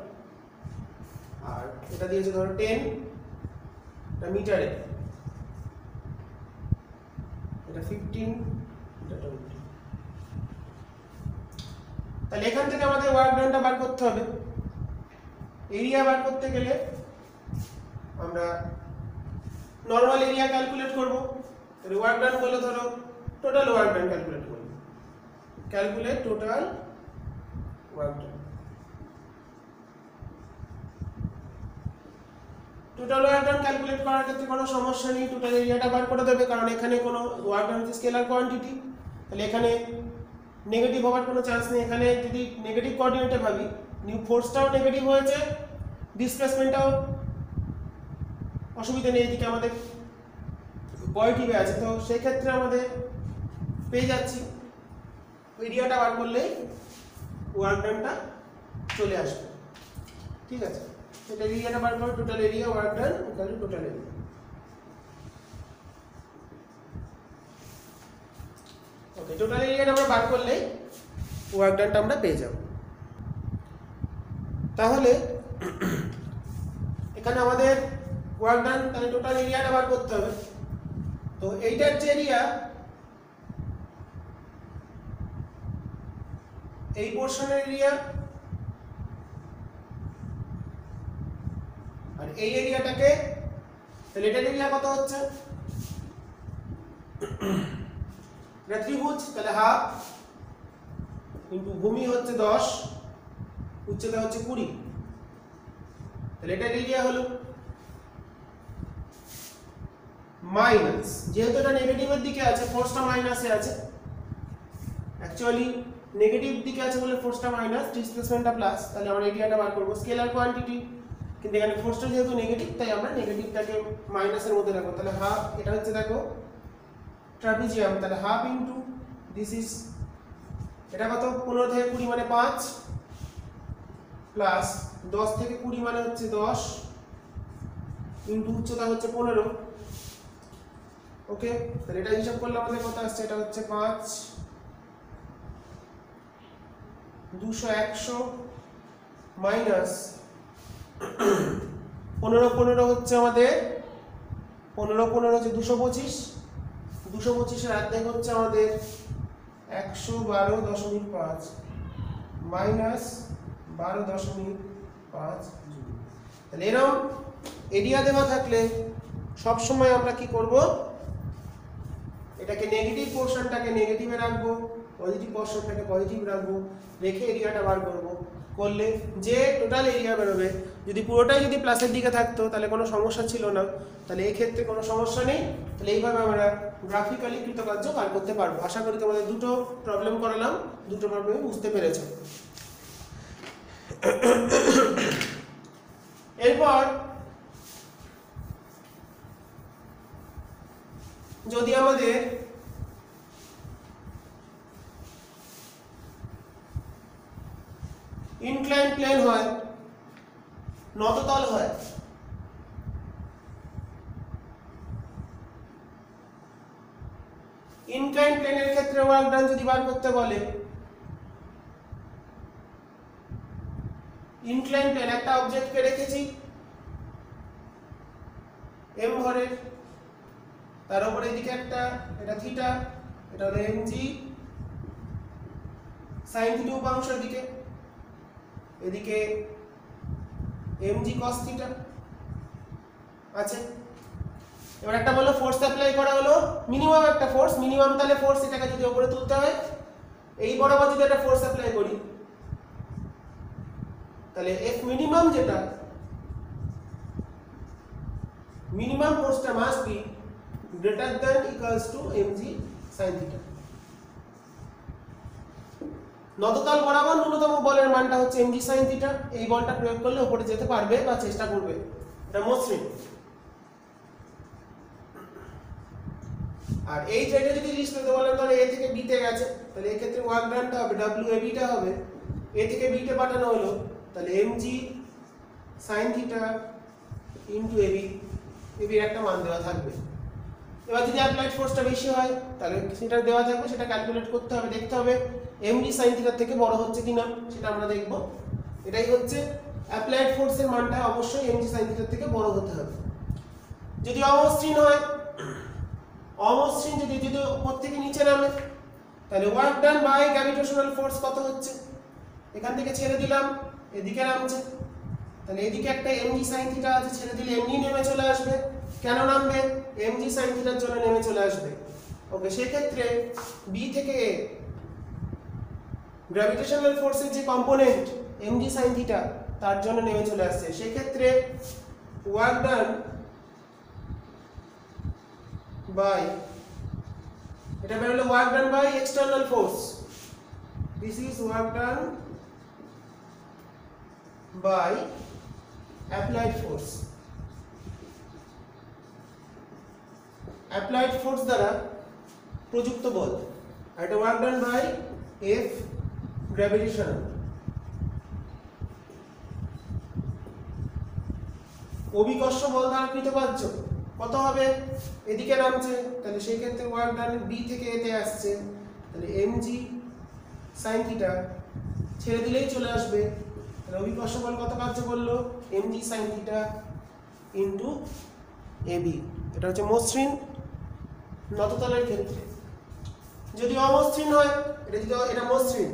Speaker 1: আর এটা দিয়েছে ধরো 10, এটা মিটারে, এটা 15, এটা 20। তাহলে এখান থেকে আমাদের ওয়ার্ক ডানটা বার করতে হবে। এরিয়া বার করতে গেলে আমরা নরমাল এরিয়া ক্যালকুলেট করব, ওয়ার্ক ডান বলে ধরো টোটাল ওয়ার্ক ডান ক্যালকুলেট করব, calculate total work done, total work done calculate করার ক্ষেত্রে কোনো সমস্যা নেই, টোটাল এরিয়াটা বার করে দেবে, কারণ এখানে কোনো ওয়ার্ক ডান হচ্ছে স্কেলার কোয়ান্টিটি, তাহলে এখানে নেগেটিভ হওয়ার কোনো চান্স নেই। এখানে যদি নেগেটিভ কোঅর্ডিনেটে ভাবি, নিউ ফোর্সটাও নেগেটিভ হয়েছে, ডিসপ্লেসমেন্টটাও অসুবিধা নেই, এদিকে আমাদের পজিটিভে আছে, তো সেই ক্ষেত্রে আমাদের পেয়ে যাচ্ছি এরিয়াটা বার করলেই ওয়ার্ক ডানটা চলে আসবে। ঠিক আছে, এটা এরিয়াটা বার করে total area work done equal to total area. Okay, total এরিয়াটা আমরা বার করলেই ওয়ার্ক ডানটা আমরা পেয়ে যাব। তাহলে এখানে আমাদের ওয়ার্ক ডান, তাহলে টোটাল এরিয়াটা বার করতে হবে। তো এইটার যে এরিয়া, এই পোর্শনের এরিয়া আর এই এরিয়াটাকে, তাহলে এটার এরিয়া কত হচ্ছে, এটা ত্রিভুজ, তাহলে হাফ ইন্টু ভূমি হচ্ছে 10, উচ্চতা হচ্ছে 20, তাহলে এটার এরিয়া হলো মাইনাস, যেহেতু এটা নেগেটিভের দিকে আছে ফোর্সটা মাইনাসে আছে, অ্যাকচুয়ালি নেগেটিভ দিকে আছে বলে ফোর্সটা মাইনাস, ডিসপ্লেসমেন্টটা প্লাস, তাহলে আমরা এরিয়াটা বার করব স্কেলার কোয়ান্টিটি, কিন্তু এখানে ফোর্সটা যেহেতু নেগেটিভ তাই আমরা নেগেটিভটাকে মাইনাসের মধ্যে রাখবো। তাহলে হাফ, এটা হচ্ছে দেখো ট্রাপিজিয়াম, তাহলে হাফ ইনটু দিস ইজ, এটা কত 15 থেকে 20 মানে 5 প্লাস 10 থেকে 20 মানে হচ্ছে 10 ইনটু উচ্চতা হচ্ছে 15। ওকে, তাহলে এটা হিসাব করলে আমাদের কত আসছে, এটা হচ্ছে 5 200 100 মাইনাস 15 15 হচ্ছে আমাদের 15 15 হচ্ছে 225, 225 এর অর্ধেক হচ্ছে আমাদের 112.5 মাইনাস 12.5 জুল। তাহলে এরকম এরিয়া দেওয়া থাকলে সব সময় আমরা কি করব, এটাকে নেগেটিভ পোর্শনটাকে নেগেটিভে রাখবো, পজিটিভ পোর্শনটাকে পজিটিভ রাখবো, রেখে এরিয়াটা বার করব। করলে যে টোটাল এরিয়া বেরোবে, যদি পুরোটাই যদি প্লাসের দিকে থাকতো তাহলে কোনো সমস্যা ছিল না, তাহলে এই ক্ষেত্রে কোনো সমস্যা নেই। তাহলে এইভাবে আমরা গ্রাফিক্যালি কৃতকার্য বার করতে পারবো। আশা করি তোমাদের দুটো প্রবলেম করালাম, দুটো প্রবলেম বুঝতে পেরেছো। এরপর যদি আমাদের ইনক্লাইন প্লেন হয়, নততল হয়, ইনক্লাইন প্লেনের ক্ষেত্রে ওয়ার্ক ডান যদি বার করতে বলে, ইনক্লাইন প্লেন একটা অবজেক্টকে রেখেছি এম ভরের, তার উপরে এদিকে একটা, এটা থিটা, এটা হলো এমজি সাইন থিটা উপাংশ, এদিকে এদিকে এমজি কস থিটা আছে। এবার একটা বললো ফোর্স অ্যাপ্লাই করা হলো, মিনিমাম একটা ফোর্স, মিনিমাম তাহলে ফোর্স এটাকে যদি উপরে তুলতে হয়, এই বরাবর যদি একটা ফোর্স অ্যাপ্লাই করি তাহলে এফ মিনিমাম, যেটা মিনিমাম ফোর্সটা must be greater than equals to MG sine theta. নততল বরাবর ন্যূনতম বলের মানটা হচ্ছে এমজি সাইন থিটা, এই বলটা প্রয়োগ করলে উপরে যেতে পারবে বা চেষ্টা করবে, এটা মসৃণ। আর এই যেটা যদি জিনিস পেতে বলেন ধরো এ থেকে বি তে গেছে, তাহলে এই ক্ষেত্রে ওয়ার্ক ডানটা হবে ডব্লিউ এ বিটা হবে, এ থেকে বি তে পাঠানো হলো, তাহলে MG sine theta into AB, এবির একটা মান দেওয়া থাকবে। এবার যদি অ্যাপ্লাইড ফোর্সটা বেশি হয় তাহলে সেটা দেওয়া থাকবে, সেটা ক্যালকুলেট করতে হবে, দেখতে হবে এমজি সাইন থিটার থেকে বড় হচ্ছে কিনা, সেটা আমরা দেখব। এটাই হচ্ছে অ্যাপ্লাইড ফোর্সের মানটা অবশ্যই এমজি সাইন থিটার থেকে বড় হতে হবে। যদি অমসৃণ হয়, অমসৃণ যদি যদি উপর থেকে নিচে নামে, তাহলে work done by gravitational force কত হচ্ছে, এখান থেকে ছেড়ে দিলাম এদিকে নামছে, তাহলে এদিকে একটা এমজি সাইন থিটা আছে, ছেড়ে দিলে এমনি নেমে চলে আসবে। কেন নামবে, এমজি সাইন থিটার জন্য নেমে চলে আসবে। ওকে, সেই ক্ষেত্রে বি থেকে এ গ্র্যাভিটেশনাল ফোর্সের যে কম্পোনেন্ট এমজি সাইন থিটা তার জন্য নেমে চলে আসছে। সেই ক্ষেত্রে ওয়ার্ক ডান বাই, এটা বেরোলো work done by external force, this is work done by applied force. Applied force দ্বারা প্রযুক্ত বল, আর এটা work done by F gravitational, অভিকর্ষ বল দ্বারা কৃতকার্য কত হবে, এদিকে নামছে, তাহলে সেই ক্ষেত্রে ওয়ার্ক ডান বি থেকে এতে আসছে, তাহলে mg sin থিটা ছেড়ে দিলেই চলে আসবে, তাহলে অভিকর্ষ বল কত কার্য করলো mg sin theta into ab। এটা হচ্ছে মসৃণ নততলের ক্ষেত্রে। যদি অমসৃণ হয়, এটা মসৃণ,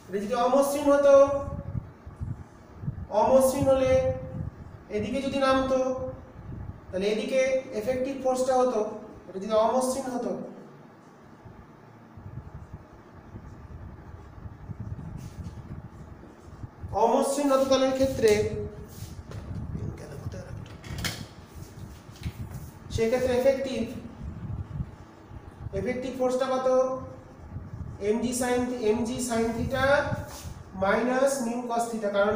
Speaker 1: এটা যদি অমসৃণ হতো, অমসৃণ হলে এদিকে যদি নামতো তাহলে এদিকে এফেক্টিভ ফোর্সটা হতো, এটা যদি অমসৃণ হতো অমসৃণ নততলের ক্ষেত্রে সেক্ষেত্রে এফেক্টিভ ফোর্সটা কত mg sin theta minus mu cos theta, কারণ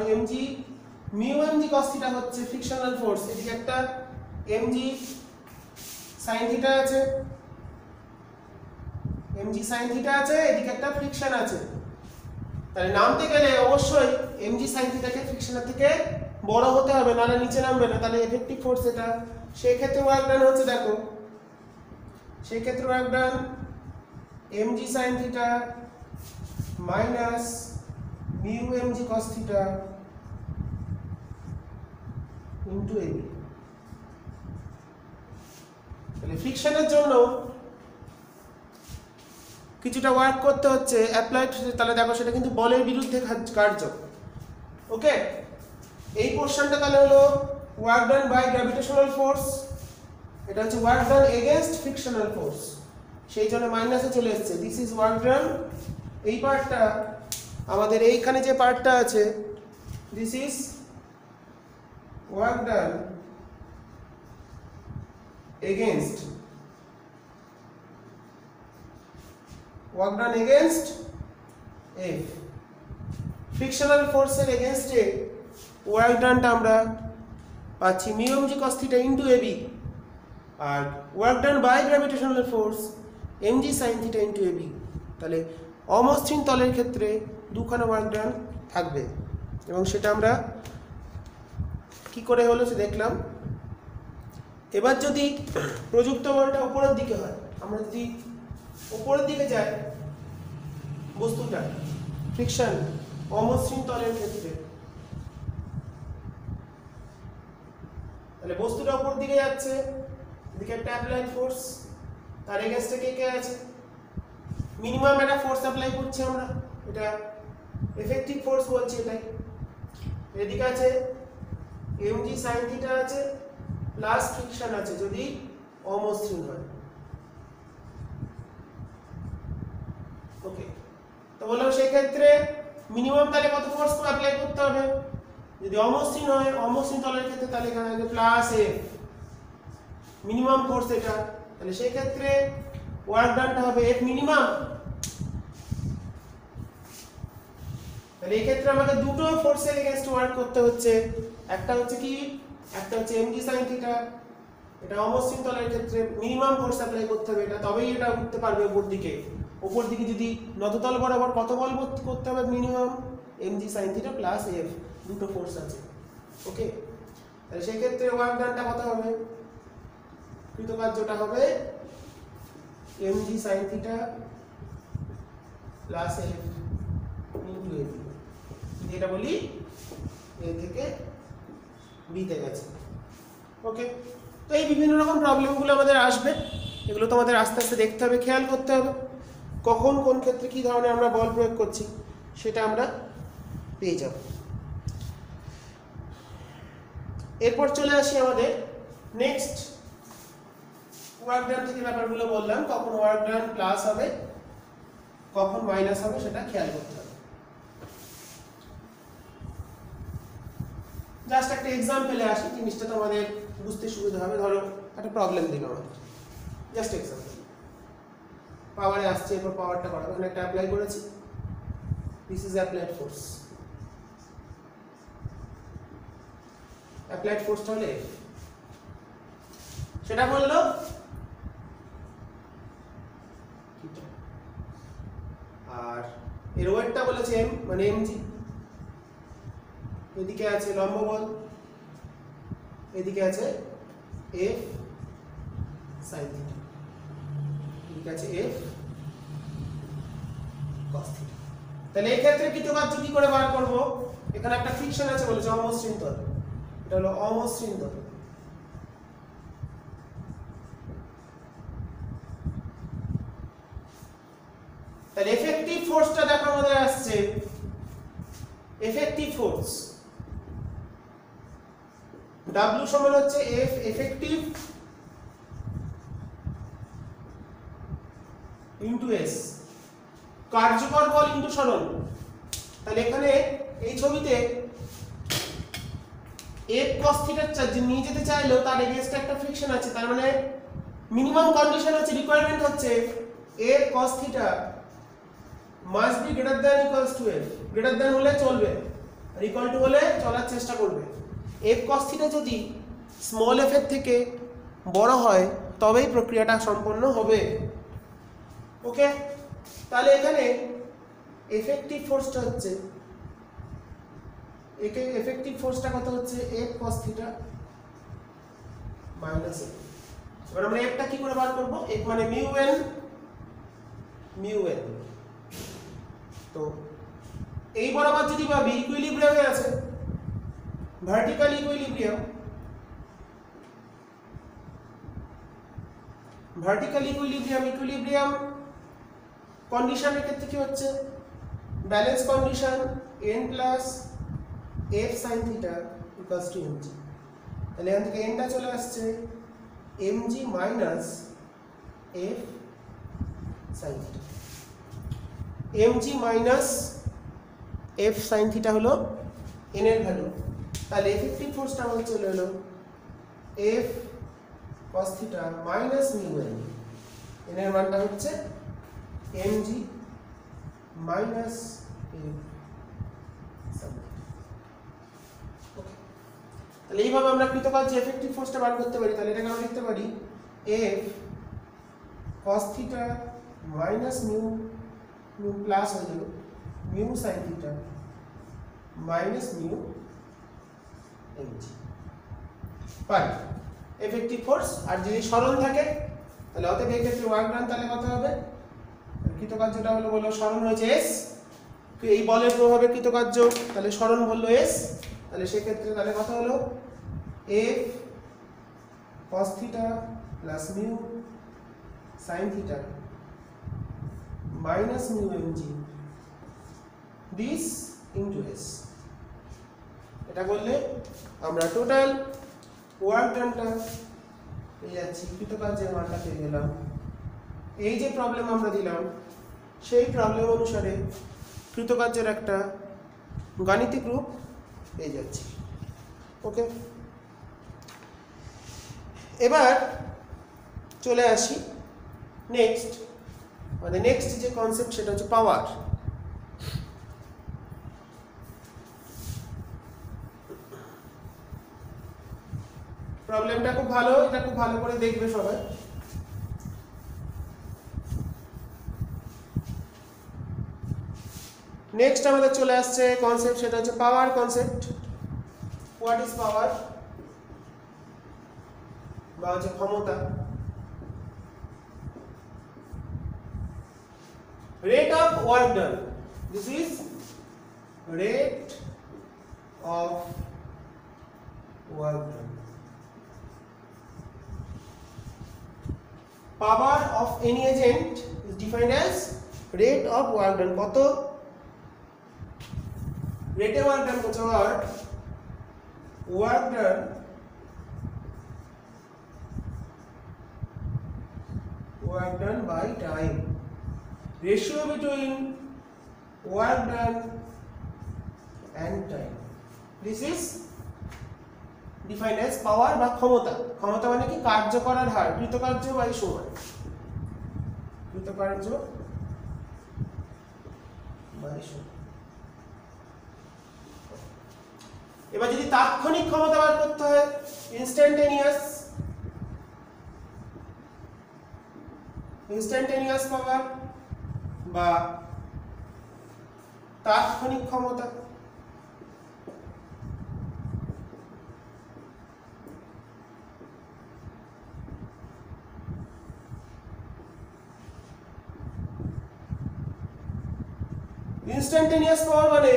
Speaker 1: মিউ mg cos থিটা হচ্ছে ফ্রিকশনাল ফোর্স, এদিকে একটা mg sin থিটা আছে, এদিকে একটা ফ্রিকশন আছে, তাহলে নামতে গেলে অবশ্যই mg sin থিটাকে ফ্রিকশনের থেকে বড় হতে হবে, নাহলে নিচে নামবে না, তাহলে এফেক্টিভ ফোর্স এটা। সেই ক্ষেত্রে ওয়ার্ক ডান হচ্ছে, দেখো সেই ক্ষেত্রে work done mg sin theta minus mu mg cos theta into ab। তাহলে ফ্রিকশনের জন্য কিছুটা ওয়ার্ক করতে হচ্ছে অ্যাপ্লাইড, তাহলে দেখো সেটা কিন্তু বলের বিরুদ্ধে কার্য। ওকে, এই পোরশনটা তাহলে হলো work done by gravitational force, এটা হচ্ছে work done against frictional force, সেই জন্য মাইনাসে চলে এসেছে। দিস ইজ ওয়ার্ক ডান, এই পার্টটা আমাদের এইখানে যে পার্টটা আছে, this is work done against F, frictional ফোর্সের এগেইনস্টে ওয়ার্ক ডানটা আমরা পাচ্ছি mu mg cos theta into ab, আর work done by gravitational force mg sin theta into ab। তাহলে অমসৃণ তলের ক্ষেত্রে দুখানা ওয়ার্ক ডান থাকবে, এবং সেটা আমরা কি করে হলো সে দেখলাম। এবার যদি প্রযুক্ত বলটা উপরের দিকে হয়, আমরা যদি উপরের দিকে যাই বস্তুটা ফ্রিকশন অমসৃণ তলের ক্ষেত্রে, তাহলে বস্তুটা উপর দিকে যাচ্ছে, এদিকে একটা অ্যাপ্লাইড ফোর্স, তার এগেইনস্টে কে আছে, মিনিমাম একটা ফোর্স অ্যাপ্লাই করছি আমরা, এটা এফেক্টিভ ফোর্স বলছি এটাই। এদিকে আছে mg sin থিটা আছে প্লাস ফ্রিকশন আছে যদি অমসৃণ হয়। ওকে, তো বললাম সেই ক্ষেত্রে মিনিমাম তাহলে কত ফোর্স অ্যাপ্লাই করতে হবে, যদি অমসৃণ হয়, অমসৃণ তলের ক্ষেত্রে তাহলে এখানে আছে প্লাস এফ, মিনিমাম ফোর্স এটা, তাহলে সেই ক্ষেত্রে ওয়ার্ক ডানটা হবে এফ মিনিমাম। তাহলে এই ক্ষেত্রে আমাদের দুটো ফোর্সের এগেইনস্ট ওয়ার্ক করতে হচ্ছে, একটা হচ্ছে কি, একটা হচ্ছে mg sin থিটা, এটা অমসৃণ তলের ক্ষেত্রে মিনিমাম ফোর্স অ্যাপ্লাই করতে হবে, এটা তবেই এটা উঠতে পারবে উপর দিকে। উপর দিকে যদি নততল বরাবর কত বল করতে হবে, minimum mg sin theta plus F, দুটো ফোর্স আছে। ওকে, তাহলে সেই ক্ষেত্রে ওয়ার্ক ডানটা কত হবে, কৃতকার্যটা হবে mg sin theta plus F into ab। যদি এটা বলি এ থেকে বি তে গেছে। ওকে, তো এই বিভিন্ন রকম প্রবলেমগুলো আমাদের আসবে, এগুলো তোমাদের আস্তে আস্তে দেখতে হবে, খেয়াল করতে হবে কখন কোন ক্ষেত্রে কী ধরনের আমরা বল প্রয়োগ করছি, সেটা আমরা পেয়ে যাব। এরপর চলে আসি আমাদের নেক্সট ওয়ার্ক ডান থেকে ব্যাপারগুলো বললাম, কখন ওয়ার্ক ডান প্লাস হবে কখন মাইনাস হবে সেটা খেয়াল করতে হবে। জাস্ট একটা এক্সাম্পলে আসি, জিনিসটা তোমাদের বুঝতে সুবিধা হবে। ধরো একটা প্রবলেম দিল আমাদের, জাস্ট এক্সাম্পল, পাওয়ারে আসছে, এরপর পাওয়ারটা করা, ওখানে একটা অ্যাপ্লাই করেছি, this is applied force, applied ফোর্সটা হলে সেটা বললো আর এর ওয়েটটা বলেছে m মানে mg, এদিকে আছে লম্ব বল, এদিকে আছে f sin θ, এদিকে আছে f cos θ। তাহলে এই ক্ষেত্রে কৃতকার্য কি করে বার করব? এখানে একটা ফ্রিকশন আছে বলেছে অমসৃণ তল, এটা হলো অমসৃণ তল। তাহলে এফেক্টিভ ফোর্সটা দেখো আমাদের আসছে, এফেক্টিভ ফোর্স W সমান হচ্ছে F এফেক্টিভ ইনটু S, কার্যকর বল ইনটু সরণ। তাহলে এখানে এই ছবিতে F cos θ যে নিয়ে যেতে চাইলেও তার এগেইনস্টে একটা ফ্রিকশন আছে, তার মানে মিনিমাম কন্ডিশন হচ্ছে, রিকোয়ারমেন্ট হচ্ছে F cos θ must be greater than equals to F, greater than হলে চলবে আর ইকুয়াল টু হলে চলার চেষ্টা করবে। F cos θ যদি স্মল f এর থেকে বড় হয় তবেই প্রক্রিয়াটা সম্পন্ন হবে। ওকে, তাহলে এখানে এফেক্টিভ ফোর্সটা হচ্ছে, এফেক্টিভ ফোর্সটা কত হচ্ছে F cos θ মাইনাস F। এবার আমরা F টা কি করে বার করব? F মানে মিউ n। তো এই বরাবর যদি ভাবি ইকুইলিব্রিয়ামে আছে, ভার্টিক্যাল ইকুইলিব্রিয়াম, ইকুইলিব্রিয়াম কন্ডিশনের ক্ষেত্রে কি হচ্ছে? Balance condition n plus f sin θ equals to mg। তাহলে এখান থেকে n টা চলে আসছে mg minus f sin θ, mg minus f sin θ হলো n এর ভ্যালু। তাহলে এফেক্টিভ ফোর্সটা আমাদের চলে এলো f cos θ minus mu n, n এর মানটা হচ্ছে mg minus f sin θ। Okay, তাহলে এইভাবে আমরা কৃতকার্য এফেক্টিভ ফোর্সটা বার করতে পারি। তাহলে এটাকে আমরা লিখতে পারি f cos θ minus mu plus হয়ে গেল mu sin θ minus mu mg পাই এফেক্টিভ ফোর্স। আর যদি সরণ থাকে তাহলে অতএব এই ক্ষেত্রে ওয়ার্ক ডান তাহলে কত হবে? কৃতকার্যটা হলো বললো সরণ হয়েছে s, এই বলের প্রভাবে কৃতকার্য, তাহলে সরণ বললো s, তাহলে সেই ক্ষেত্রে তাহলে কত হলো f cos θ plus mu sin θ minus mu mg this into s। এটা করলে আমরা টোটাল ওয়ার্ক ডানটা পেয়ে যাচ্ছি, কৃতকার্যের মানটা পেয়ে গেলাম। এই যে প্রবলেম আমরা দিলাম সেই প্রবলেম অনুসারে কৃতকার্যের একটা গাণিতিক রূপ পেয়ে যাচ্ছি। ওকে, এবার চলে আসি নেক্সট, মানে নেক্সট যে কনসেপ্ট সেটা হচ্ছে পাওয়ার। প্রবলেমটা খুব ভালো, এটা খুব ভালো করে দেখবে সবাই। নেক্সট আমাদের চলে আসছে কনসেপ্ট, সেটা হচ্ছে পাওয়ার কনসেপ্ট। হোয়াট ইজ পাওয়ার বা হচ্ছে ক্ষমতা। Rate of work done. This is rate of work done. Power of any agent is defined as rate of work done. কত rate of work done হচ্ছে work done by time. Ratio between work done and time. This is defined as power বা ক্ষমতা। ক্ষমতা মানে কি? কার্য করার হার, কৃতকার্য by সময়, কৃতকার্য বাই সময়। এবার যদি তাৎক্ষণিক ক্ষমতা বার করতে হয়, ইনস্ট্যান্টেনিয়াস পাওয়ার বা তাৎক্ষণিক ক্ষমতা। ইনস্ট্যান্টেনিয়াস পাওয়ার মানে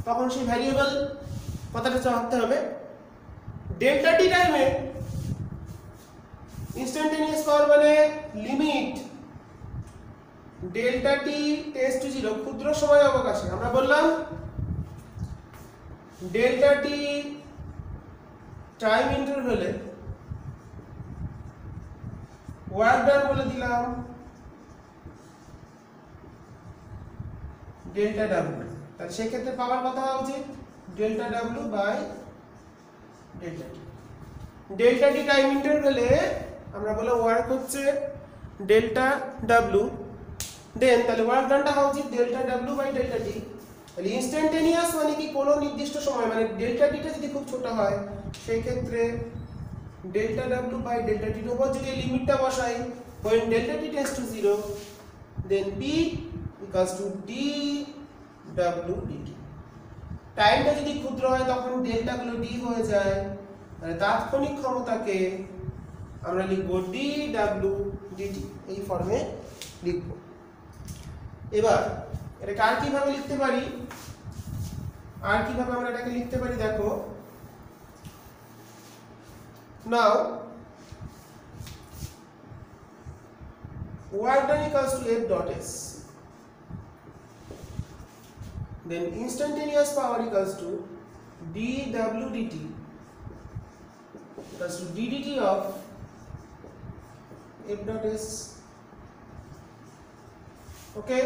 Speaker 1: তখন সেই ভ্যারিয়েবল কথাটা ভাবতে হবে। ডেল্টা টি টাইমে ইনস্ট্যান্টেনিয়াস পাওয়ার মানে limit delta T tends to 0 ক্ষুদ্র সময় অবকাশে। আমরা বললাম delta T time ইন্টারভ্যালে work done বলে দিলাম ডেল্টা ডাব্লিউ। তাহলে সেক্ষেত্রে পাওয়ার কথা হওয়া উচিত delta W by delta T. Delta T time ইন্টারভ্যালে আমরা বললাম ওয়ার্ক হচ্ছে ডেল্টা ডাব্লিউ, দেন তাহলে ওয়ার্ক ডানটা হওয়া উচিত ডেল্টা ডাব্লিউ বাই ডেল্টা টি। তাহলে ইনস্ট্যান্টেনিয়াস মানে কি কোনো নির্দিষ্ট সময়, মানে ডেল্টা টিটা যদি খুব ছোট হয় সেই ক্ষেত্রে ডেল্টা ডাব্লিউ বাই ডেল্টা টির উপর যদি লিমিটটা বসাই when delta t tends to 0 then p equals to dw dt। টাইমটা যদি ক্ষুদ্র হয় তখন ডেল্টা গুলো d হয়ে যায়, মানে তাৎক্ষণিক ক্ষমতাকে আমরা লিখব dw dt, এই ফর্মে লিখব। এবার এটাকে আর কিভাবে লিখতে পারি, আর কিভাবে আমরা এটাকে লিখতে পারি দেখো। নাও work done equals to f dot s, then instantaneous power equals to dw dt equals to ddt of f dot s. Okay,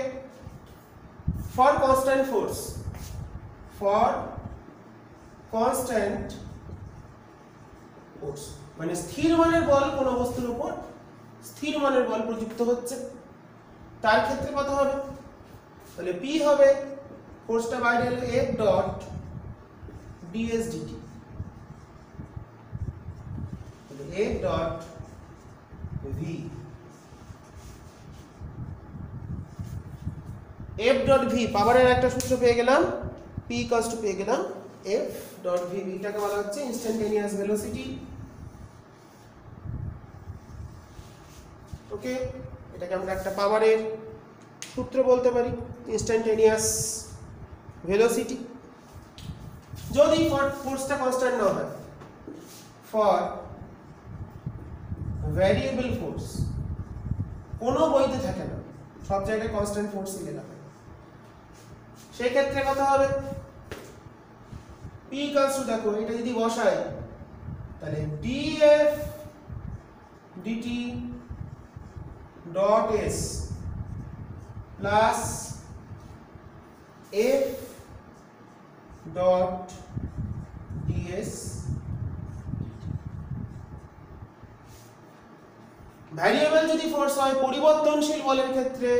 Speaker 1: for constant force, for constant force মানে স্থির মানের বল কোন বস্তুর উপর স্থির মানের বল প্রযুক্ত হচ্ছে, তার ক্ষেত্রে কত হবে, তাহলে p হবে ফোর্সটা বাইরে এলো f ডট ds dt, তাহলে f dot v, f dot v পাওয়ারের একটা সূত্র পেয়ে গেলাম, p ইকুয়ালস টু পেয়ে গেলাম f ডট v, এটাকে বলা হচ্ছে ইনস্ট্যান্টেনিয়াস ভেলোসিটি। ওকে, এটাকে আমরা একটা পাওয়ারের সূত্র বলতে পারি ইনস্ট্যান্টেনিয়াস ভেলোসিটি। যদি ফোর্সটা কনস্ট্যান্ট না হয়, ফর ভ্যারিয়েবল ফোর্স, কোনো বইতে থাকে না, সব জায়গায় কনস্ট্যান্ট ফোর্সই লেখা হয়, সেই ক্ষেত্রে কত হবে, p ইকুয়ালস টু দেখো এটা যদি বসাই তাহলে df dt dot s plus f dot ds। Variable যদি ফোর্স হয়, পরিবর্তনশীল বলের ক্ষেত্রে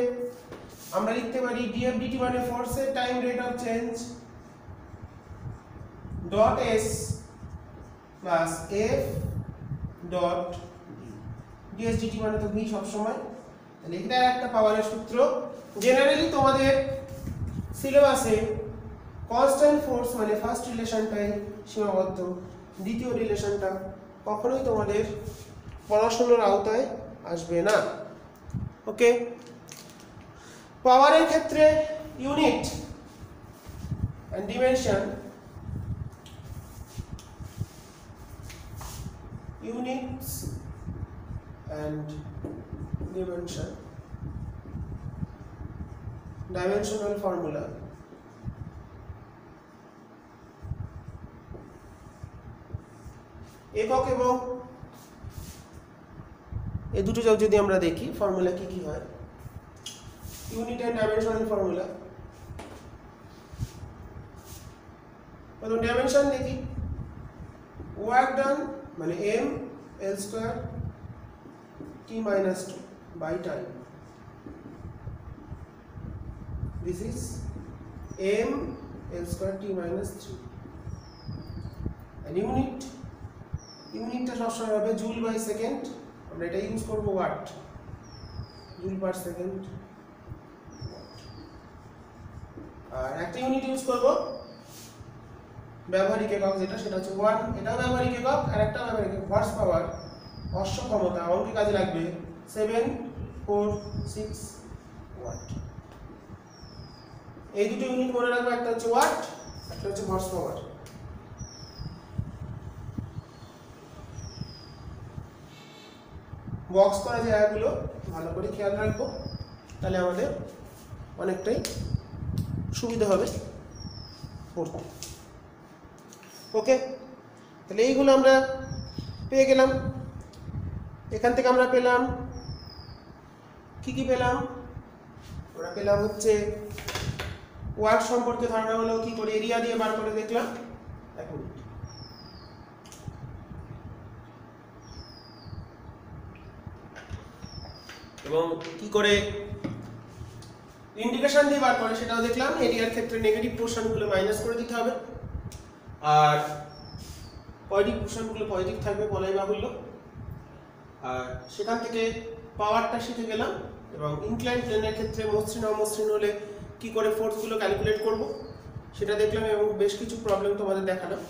Speaker 1: আমরা লিখতে পারি df dt মানে ফোর্সের time rate of change dot s plus f dot ds dt মানে তো v সব সময়। তাহলে এটা একটা পাওয়ারের সূত্র। জেনারেলি তোমাদের সিলেবাসে কনস্ট্যান্ট ফোর্স মানে ফার্স্ট রিলেশনটাই সীমাবদ্ধ, দ্বিতীয় রিলেশনটা কখনোই তোমাদের পড়াশোনার আওতায় আসবে না। ওকে, পাওয়ারের ক্ষেত্রে unit and dimension, units and dimension, dimensional formula, একক এবং এই দুটো যদি আমরা দেখি ফর্মুলা কি কি হয়, ইউনিট এন্ড ডাইমেনশনাল ফর্মুলা। প্রথম ডাইমেনশন দেখি, ওয়ার্ক ডান মানে m l square t minus 2 by time, this is m l square t minus 3, and ইউনিটটা সবসময় হবে জুল বাই সেকেন্ড, আমরা এটা ইউজ করব ওয়াট, জুল পার সেকেন্ড, আর একটা ইউনিট ইউজ করব ব্যবহারিক একক যেটা, সেটা হচ্ছে 1, এটাও ব্যবহারিক একক আর একটা ব্যবহারিক একক হর্স পাওয়ার, অশ্ব ক্ষমতা, অঙ্কে কাজে লাগবে 746 ওয়াট। এই দুটো ইউনিট মনে রাখবো, একটা হচ্ছে ওয়াট, একটা হচ্ছে হর্স পাওয়ার। বক্স করা জায়গাগুলো ভালো করে খেয়াল রাখবো, তাহলে আমাদের অনেকটাই সুবিধা হবে পড়তে। ওকে, তাহলে এইগুলো আমরা পেয়ে গেলাম। এখান থেকে আমরা পেলাম কি কি পেলাম? আমরা পেলাম হচ্ছে ওয়ার্ক সম্পর্কে ধারণা হলো, কি করে এরিয়া দিয়ে বার করে দেখলাম। এখন এবং কি করে ইন্ডিকেশন দিয়ে বার করে সেটাও দেখলাম। এরিয়ার ক্ষেত্রে নেগেটিভ পোর্শনগুলো মাইনাস করে দিতে হবে, আর পজিটিভ পোর্শনগুলো পজিটিভ থাকবে বলাই বাহুল্য। আর সেখান থেকে পাওয়ারটা শিখে গেলাম, এবং ইনক্লাইন প্লেনের ক্ষেত্রে মসৃণ অমসৃণ হলে কি করে ফোর্সগুলো ক্যালকুলেট করব সেটা দেখলাম, এবং বেশ কিছু প্রবলেম তোমাদের দেখালাম।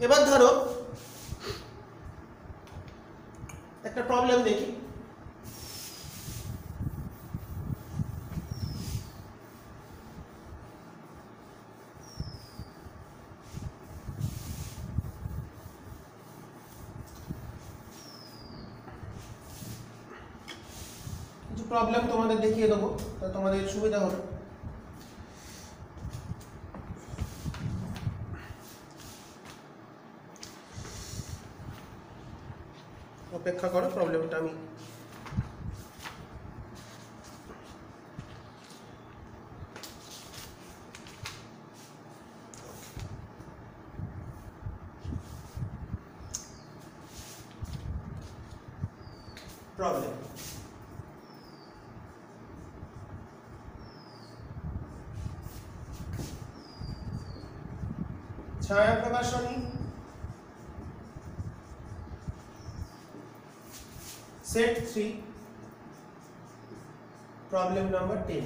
Speaker 1: এবার ধরো একটা প্রবলেম দেখি। প্রবলেম তোমাদের দেখিয়ে দেবো, তোমাদের সুবিধা হবে। অপেক্ষা করো, প্রবলেমটা আমি প্রবলেম ছায়া প্রকাশনী সেট 3 প্রবলেম নাম্বার 10।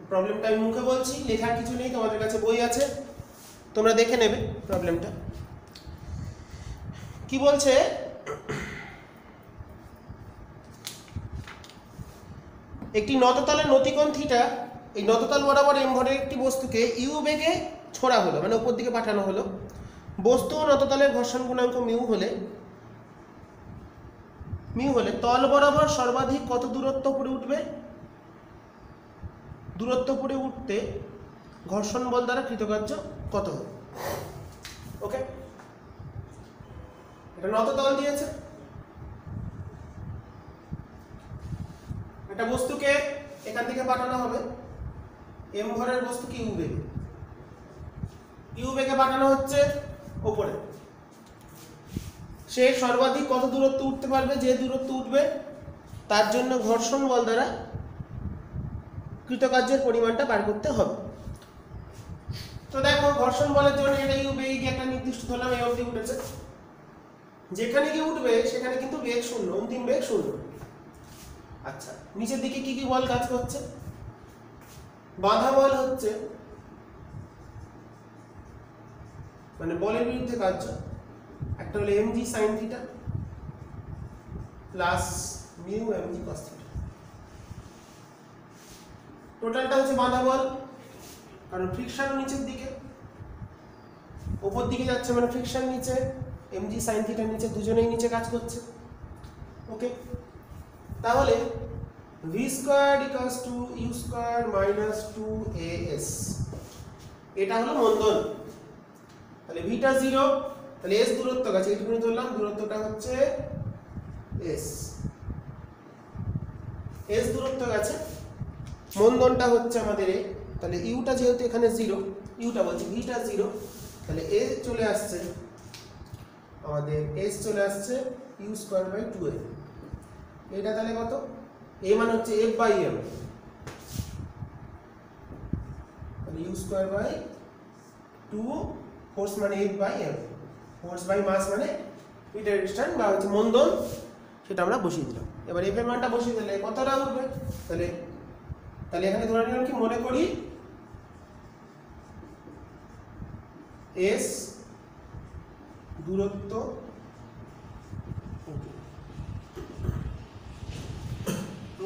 Speaker 1: প্রবলেমটা আমি মুখে বলছি, লেখার কিছু নেই, তোমাদের কাছে বই আছে, তোমরা দেখে নেবে প্রবলেমটা কি বলছে। একটি নততলের নতিকোণ থিটা, এই নততল বরাবর এম ভরের একটি বস্তুকে ইউ বেগে ছোড়া হলো, মানে উপর দিকে পাঠানো হলো। বস্তু ও নততলের ঘর্ষণ গুণাঙ্ক মিউ হলে তল বরাবর সর্বাধিক কত দূরত্ব উপরে উঠবে? দূরত্ব উপরে উঠতে ঘর্ষণ বল দ্বারা কৃতকার্য কত হবে? ওকে, এটা নততল দিয়েছে, একটা বস্তুকে এখান থেকে পাঠানো হবে, এম ভরের বস্তুকে ইউ বেগে পাঠানো হচ্ছে উপরে। সে সর্বাধিক কত দূরত্ব উঠতে পারবে? যে দূরত্ব উঠবে তার জন্য ঘর্ষণ বল দ্বারা কৃতকার্যের পরিমাণটা বার করতে হবে। তো দেখো, ঘর্ষণ বলের জন্য এটা ইউ বেগে গিয়ে একটা নির্দিষ্ট ধরলাম এই অবধি উঠেছে, যেখানে গিয়ে উঠবে সেখানে কিন্তু বেগ শূন্য, অন্তিম বেগ শূন্য। আচ্ছা, নিচের দিকে কি কি বল কাজ করছে? বাধা বল হচ্ছে, মানে বলের বিরুদ্ধে কার্য, একটা হলো mg sin theta plus mu mg cos theta. টোটালটা হচ্ছে বাধা বল, কারণ ফ্রিকশন নিচের দিকে, উপর দিকে যাচ্ছে মানে ফ্রিকশন নিচে, mg sin থিটা নিচে, দুজনেই নিচে কাজ করছে। ওকে, তাহলে v square equals to u square minus 2as, এটা হলো মন্দন। তাহলে ভিটা 0, তাহলে s দূরত্ব আছে, এইটুকুনি ধরলাম, দূরত্বটা হচ্ছে s দূরত্ব আছে, মন্দনটা হচ্ছে আমাদের a। তাহলে ইউটা যেহেতু এখানে 0, ইউটা বলছি ভিটা 0, তাহলে a চলে আসছে আমাদের, s চলে আসছে u স্কয়ার বাই 2a। এটা তাহলে কত? a মানে হচ্ছে f বাই m, তাহলে u স্কয়ার বাই 2, ফোর্স মানে f by m, force by mass মানে মিটার ডিসটেন্স বা হচ্ছে মন্দন, সেটা আমরা বসিয়ে দিলাম। এবার f এর মানটা বসিয়ে দিলে কতটা উঠবে? তাহলে তাহলে এখানে ধরে নিলাম কি, মনে করি এস দূরত্ব,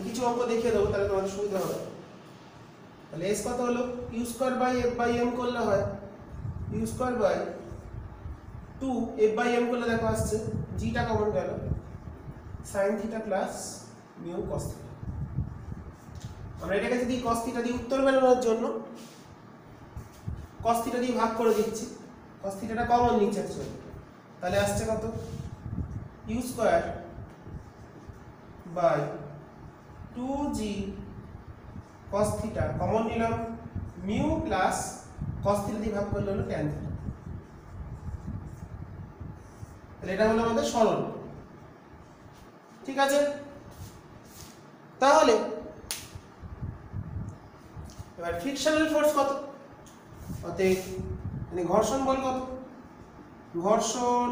Speaker 1: কিছু অঙ্ক দেখিয়ে দেবো তাহলে তোমাদের সুবিধা হবে। তাহলে এস কত হলো, u square by f by m করলে হয় u square by 2 f by m করলে দেখো আসছে জিটা কমন গেল, sine theta plus mu cos theta. আমরা এটাকে যদি কস থিটা দিয়ে উত্তর বেরোনোর জন্য কস থিটা দিয়ে ভাগ করে দিচ্ছি, কস থিটাটা কমন নিচ্ছে অ্যাকচুয়ালি, তাহলে আসছে কত, u square by 2g cos theta common নিলাম, মিউ প্লাস cos থিটা দিয়ে ভাগ করলে হলো tan থিটা। তাহলে এটা হলো আমাদের সরল, ঠিক আছে। তাহলে এবার ফ্রিকশনাল ফোর্স কত, অতএব মানে ঘর্ষণ বল কত, ঘর্ষণ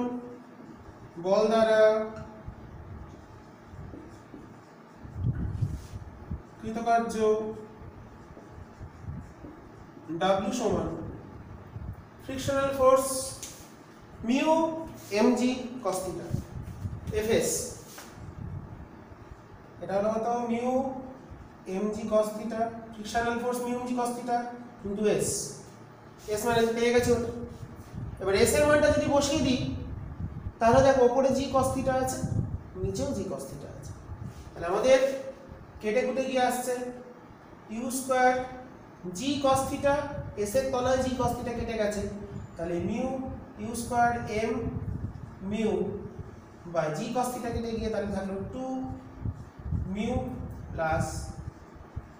Speaker 1: বল দ্বারা কৃতকার্য W সমান frictional force mu mg cos theta fs, এটা হলো কত, mu mg cos theta, frictional force mu mg cos theta into s, s মানে পেয়ে গেছে। এবার s এর মানটা যদি বসিয়ে দিই তাহলে দেখো উপরে g cos থিটা আছে, নিচেও g cos থিটা আছে, তাহলে আমাদের কেটে কুটে গিয়ে আসছে u square g cos theta, s এর তলায় জি কস থিটা কেটে গেছে, তাহলে mu u square m mu by g cos theta কেটে গিয়ে তাহলে থাকলো 2 মিউ প্লাস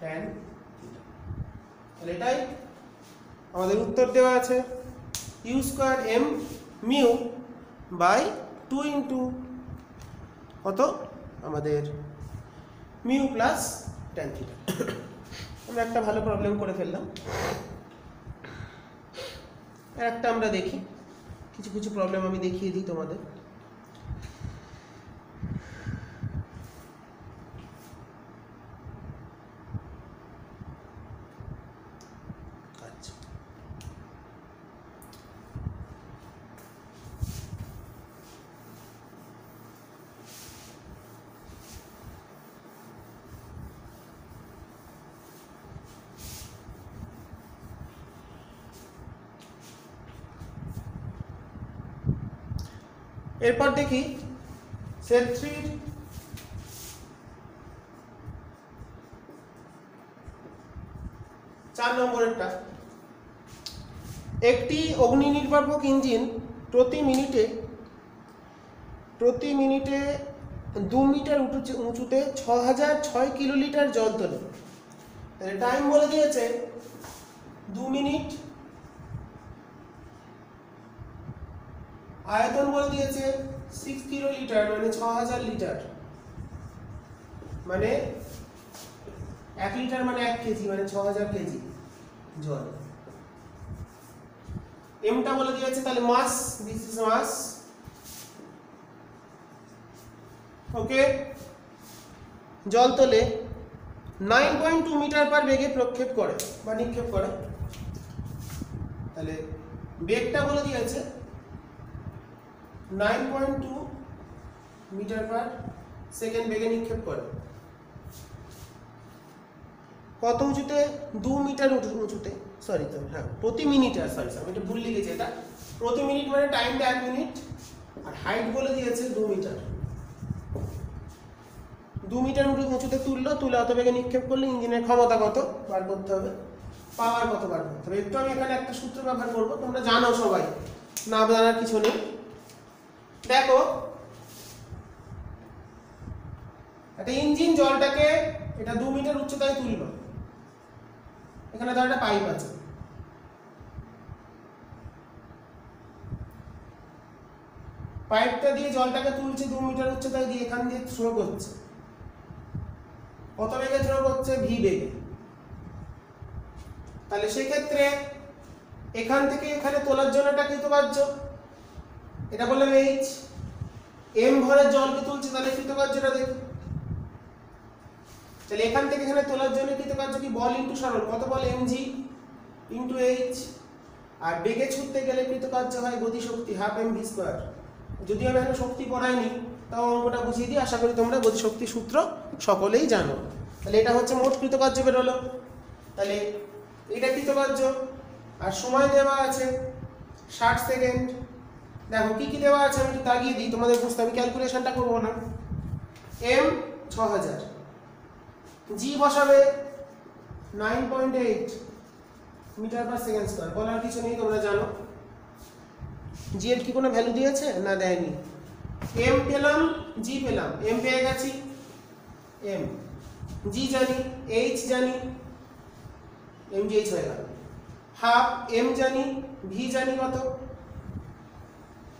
Speaker 1: ট্যান থিটা। তাহলে এটাই আমাদের উত্তর দেওয়া আছে, u square m mu by 2 into কত আমাদের মিউ প্লাস ট্যান থিটা। আমরা একটা ভালো প্রবলেম করে ফেললাম, একটা আমরা দেখি, কিছু কিছু প্রবলেম আমি দেখিয়ে দিই তোমাদের। আচ্ছা, এরপর দেখি সেট 3 4 নম্বরেরটা, একটি অগ্নি নির্বাপক ইঞ্জিন প্রতি মিনিটে 2 মিটার উঁচুতে 6006 কিলোলিটার জল তোলে। তাহলে টাইম বলে দিয়েছে 2 মিনিট, আয়তন বলে দিয়েছে 6 কিলোলিটার মানে 6000 লিটার, মানে 1 লিটার মানে 1 কেজি মানে 6000 কেজি জল। এমটা বলে দিয়েছে, তাহলে মাস, দিস ইজ মাস, ওকে। জল তোলে 9.2 মিটার পার বেগে প্রক্ষেপ করে বা নিক্ষেপ করে, তাহলে বেগটা বলে দিয়েছে 9.2 মিটার পার সেকেন্ড বেগে নিক্ষেপ করে। কত উঁচুতে, 2 মিটার উঁচুতে, সরি তো হ্যাঁ প্রতি মিনিটে, সরি আমি এটা ভুল লিখেছি, এটা প্রতি মিনিট মানে টাইমটা 1 মিনিট, আর হাইট বলে দিয়েছে 2 মিটার। 2 মিটার উঁচুতে তুলে অত বেগে নিক্ষেপ করলে ইঞ্জিনের ক্ষমতা কত বার করতে হবে, পাওয়ার কত বার করতে হবে। একটু আমি এখানে একটা সূত্র ব্যবহার করবো, তোমরা জানো সবাই, না জানার কিছু নেই। দেখো একটা ইঞ্জিন জলটাকে এটা 2 মিটার উচ্চতায় তুললো, এখানে ধর একটা পাইপ আছে, পাইপটা দিয়ে জলটাকে তুলছে 2 মিটার উচ্চতায় দিয়ে এখান দিয়ে থ্রো করছে, কত বেগে থ্রো করছে, ভি বেগে। তাহলে সেক্ষেত্রে এখান থেকে এখানে তোলার জন্য এটা কৃতকার্য, এটা বললাম এইচ, এম ভরের জলকে তুলছে, তাহলে কৃতকার্যটা দেখি তাহলে এখান থেকে এখানে তোলার জন্য কৃতকার্য কি বল ইনটু সরণ, কত বল mg ইনটু h, আর বেগে ছুটতে গেলে কৃতকার্য হয় গতিশক্তি হাফ mv²। যদি আমি এখানে শক্তি পড়াইনি তাও অঙ্কটা বুঝিয়ে দিই, আশা করি তোমরা গতিশক্তির সূত্র সকলেই জানো। তাহলে এটা হচ্ছে মোট কৃতকার্য বেরোলো। তাহলে এটা কৃতকার্য, আর সময় দেওয়া আছে 60 সেকেন্ড। দেখো কি কি দেওয়া আছে আমি একটু দাগিয়ে দিই তোমাদের বুঝতে, আমি ক্যালকুলেশনটা করবো না। m 6000, g বসাবে 9.8 মিটার পার সেকেন্ড স্কয়ার, বলার কিছু নেই তোমরা জানো। g এর কি কোনো ভ্যালু দিয়েছে না দেয়নি। m পেলাম g পেলাম, m পেয়ে গেছি, m g জানি, h জানি, mgh হয়ে গেল। হাফ m জানি, v জানি কত,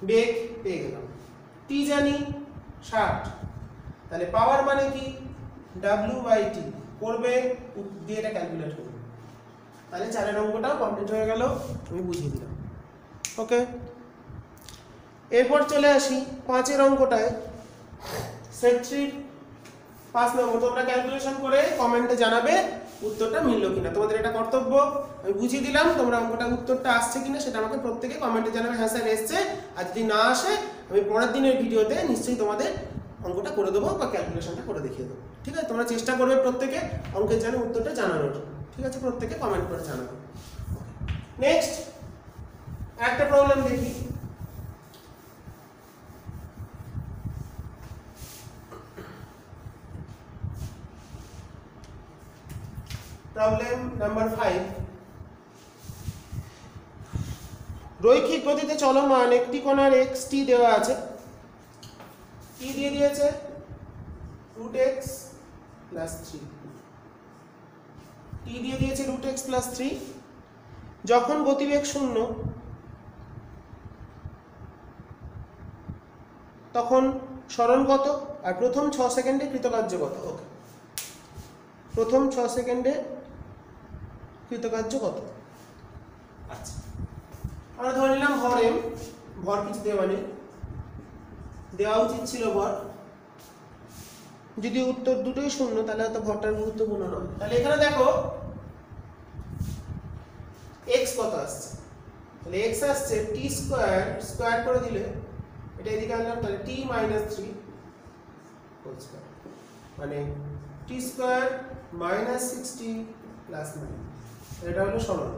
Speaker 1: বেগ পেয়ে গেলাম, t জানি 60। তাহলে পাওয়ার মানে কি w/t করবে দিয়ে এটা ক্যালকুলেট করবে। তাহলে 4 অঙ্কটাও কমপ্লিট হয়ে গেল, আমি বুঝিয়ে দিলাম। ওকে, এরপর চলে আসি 5 অঙ্কটায়। সেট 3 5 নম্বর। তোমরা ক্যালকুলেশন করে কমেন্টে জানাবে উত্তরটা মিললো কিনা, তোমাদের এটা কর্তব্য। আমি বুঝিয়ে দিলাম, তোমরা অঙ্কটা উত্তরটা আসছে কিনা সেটা আমাকে প্রত্যেকে কমেন্টে জানাবে, হ্যাঁ স্যার এসছে। আর যদি না আসে আমি পরের দিনের ভিডিওতে নিশ্চয়ই তোমাদের অঙ্কটা করে দেবো বা ক্যালকুলেশনটা করে দেখিয়ে দেবো। ঠিক আছে, তোমরা চেষ্টা করবে প্রত্যেকে অঙ্কের জন্য উত্তরটা জানানোর। ঠিক আছে, প্রত্যেকে কমেন্ট করে জানাবে। নেক্সট একটা প্রবলেম দেখি। Problem number 5। রৈখিক গতিতে চলমান একটি কণার xt দেওয়া আছে, কি দিয়ে দিয়েছে √x + 3, t দিয়ে দিয়েছে √x + 3। যখন গতিবেগ 0 তখন সরণ কত, আর প্রথম 6 সেকেন্ডে কৃতকার্য কত। ওকে, প্রথম 6 সেকেন্ডে কৃতকার্য কত। আচ্ছা, আমরা ধরে নিলাম ভর m, ভর কিছু দেওয়া নেই, দেওয়া উচিত ছিল ভর। যদি উত্তর দুটোই 0 তাহলে হয়তো ভরটার গুরুত্বপূর্ণ নয়। তাহলে এখানে দেখো x কত আসছে, তাহলে x আসছে t² স্কয়ার করে দিলে এটা এদিকে আনলাম, তাহলে t - 3 হোল স্কয়ার, মানে t² - 60 + 9, এটা হলো সরণ।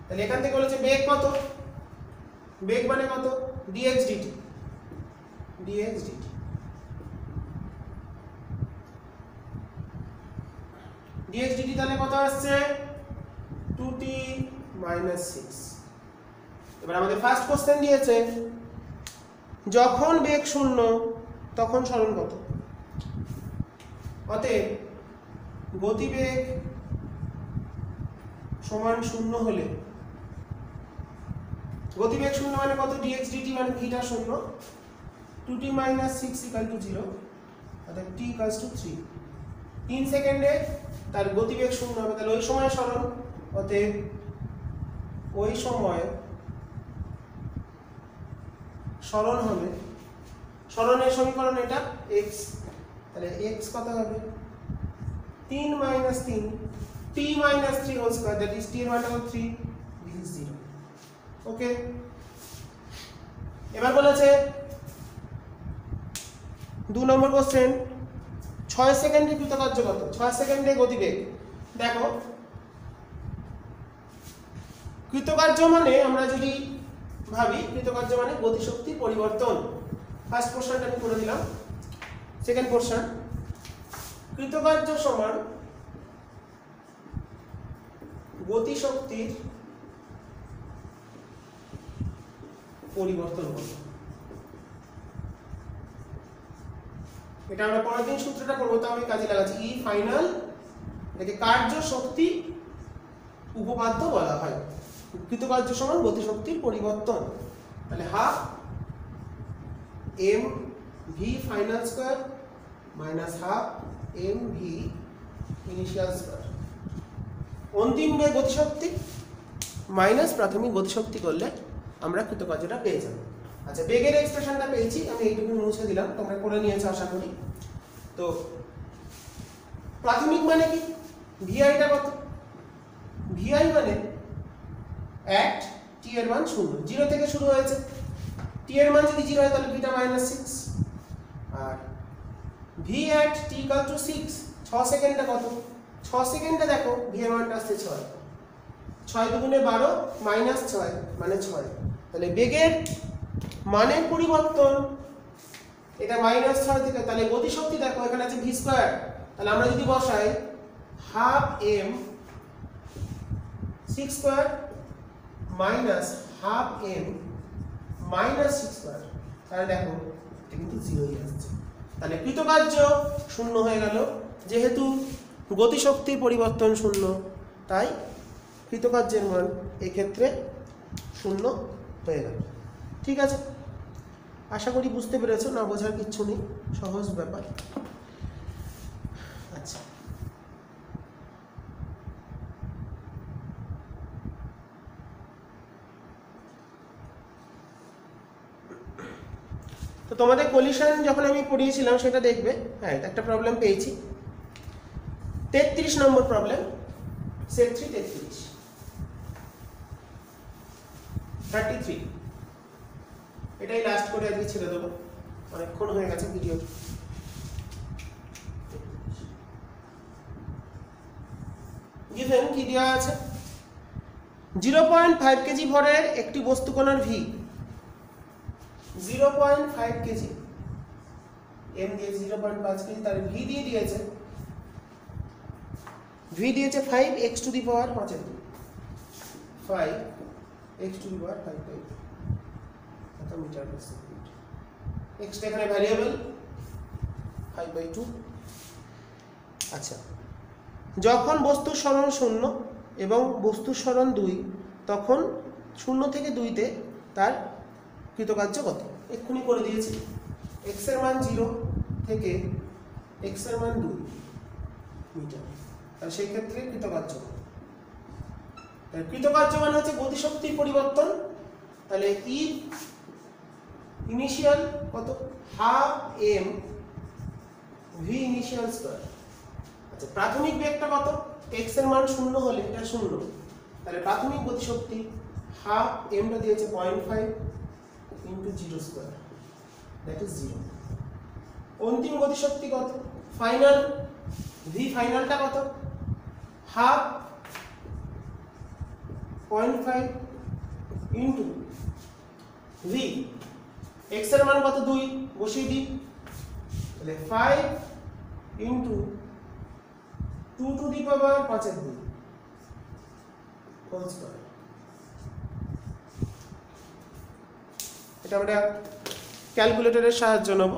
Speaker 1: তাহলে এখান থেকে বলেছে বেগ কত, বেগ মানে কত dx dt, dx dt। dx dt তাহলে কত আসছে 2t - 6। এবার আমাদের ফার্স্ট কোশ্চেন দিয়েছে যখন বেগ 0 তখন সরণ কত। অতএব গতিবেগ সমান 0 হলে, গতিবেগ 0 মানে কত dx dt মানে ভটা 0, 2t - 6 = 0, অর্থাৎ t = 3। 3 সেকেন্ডে তার গতিবেগ 0 হবে, তাহলে ওই সময় সরণ, অতএব ওই সময় সরণ হবে, সরণের সমীকরণ এটা x, তাহলে x কত হবে 3 - 3, t - 3 whole square, that is t এর মান হলো 3, দিস ইজ 0। ওকে, এবার বলেছে 2 নম্বর কোশ্চেন 6 সেকেন্ডে কৃতকার্য কত। 6 সেকেন্ডে গতিবেগ, দেখো কৃতকার্য মানে আমরা যদি ভাবি কৃতকার্য মানে গতিশক্তির পরিবর্তন। ফার্স্ট পোরশনটা আমি করে দিলাম। সেকেন্ড পোরশন, কৃতকার্য সমান গতিশক্তির পরিবর্তন কত। এটা আমরা পরের দিন সূত্রটা করবো, তো আমি কাজে লাগাচ্ছি ই ফাইনাল, এটাকে কার্য শক্তি উপপাদ্য বলা হয়। কৃতকার্য সমান গতিশক্তির পরিবর্তন, তাহলে half mv final square minus half mv initial square. অন্তিম বেগ গতিশক্তি মাইনাস প্রাথমিক গতিশক্তি করলে আমরা কৃতকার্যটা পেয়ে যাব। আচ্ছা, বেগের এক্সপ্রেশনটা পেয়েছি, আমি এইটুকু মুছে দিলাম, তোমরা করে নিয়েছো আশা করি। তো প্রাথমিক মানে কি, ভিআইটা কত, ভিআই মানে অ্যাট টি এর মান 0, 0 থেকে শুরু হয়েছে, টি এর মান যদি 0 হয় তাহলে ভিটা -6, আর V at T equal to 6, 6 সেকেন্ডে কত, 6 সেকেন্ডে দেখো ভি এর মানটা আসছে 6, 6 দুগুণে 12 -6 মানে 6, তাহলে বেগের মানের পরিবর্তন এটা -6 থেকে, তাহলে গতিশক্তি দেখো এখানে আছে ভি স্কয়ার, তাহলে আমরা যদি বসাই half m 6 square minus half m minus 6 square, তাহলে দেখো এটা কিন্তু 0 হয়ে আসছে, তাহলে কৃতকার্য 0 হয়ে গেল, যেহেতু গতিশক্তির পরিবর্তন 0 তাই কৃতকার্যের মান এই ক্ষেত্রে 0 হয়ে গেল। ঠিক আছে, আশা করি বুঝতে পেরেছো, না বোঝার কিচ্ছু নেই, সহজ ব্যাপার। আচ্ছা, তো তোমাদের কলিশন যখন আমি পড়িয়েছিলাম সেটা দেখবে, হ্যাঁ একটা প্রবলেম পেয়েছি, 33 নম্বর প্রবলেম, সেট 3 33 এটাই লাস্ট করে আজকে ছেড়ে দেবো, অনেকক্ষণ হয়ে গেছে ভিডিও। গিভেন কি দেওয়া আছে, 0.5 কেজি ভরের একটি বস্তুকণার ভি 0.5 কেজি, এম দিয়েছে 0.5 কেজি, তার ভি দিয়ে দিয়েছে, ভি দিয়েছে 5x two the power 5, 5x two the power 5 কত মিটার পার সেকেন্ড, x টা এখানে ভ্যারিয়েবল 5/2। আচ্ছা, যখন বস্তুর সরণ 0 এবং বস্তুর সরণ 2, তখন 0 থেকে 2 তে তার কৃতকার্য কত, এক্ষুনি করে দিয়েছি, x এর মান 0 থেকে x এর মান 2 মিটার, আর সেই ক্ষেত্রে কৃতকার্য, কৃতকার্য মানে হচ্ছে গতিশক্তির পরিবর্তন, তাহলে ই ইনিশিয়াল কত, half m v initial square. আচ্ছা, প্রাথমিক বেগটা কত, x এর মান 0 হলে এটা 0, তাহলে প্রাথমিক গতিশক্তি হাফ এমটা দিয়েছে 0.5 ইনটু 0 স্কয়ার, দ্যাট ইজ 0। অন্তিম গতিশক্তি কত, ফাইনাল ভি ফাইনালটা কত, হাফ 0.5 ইনটু ভি, x এর মান কত 2, বসিয়ে দিই, তাহলে 5 into 2 to the power 5 whole square. এটা আমরা ক্যালকুলেটরের সাহায্য নেব,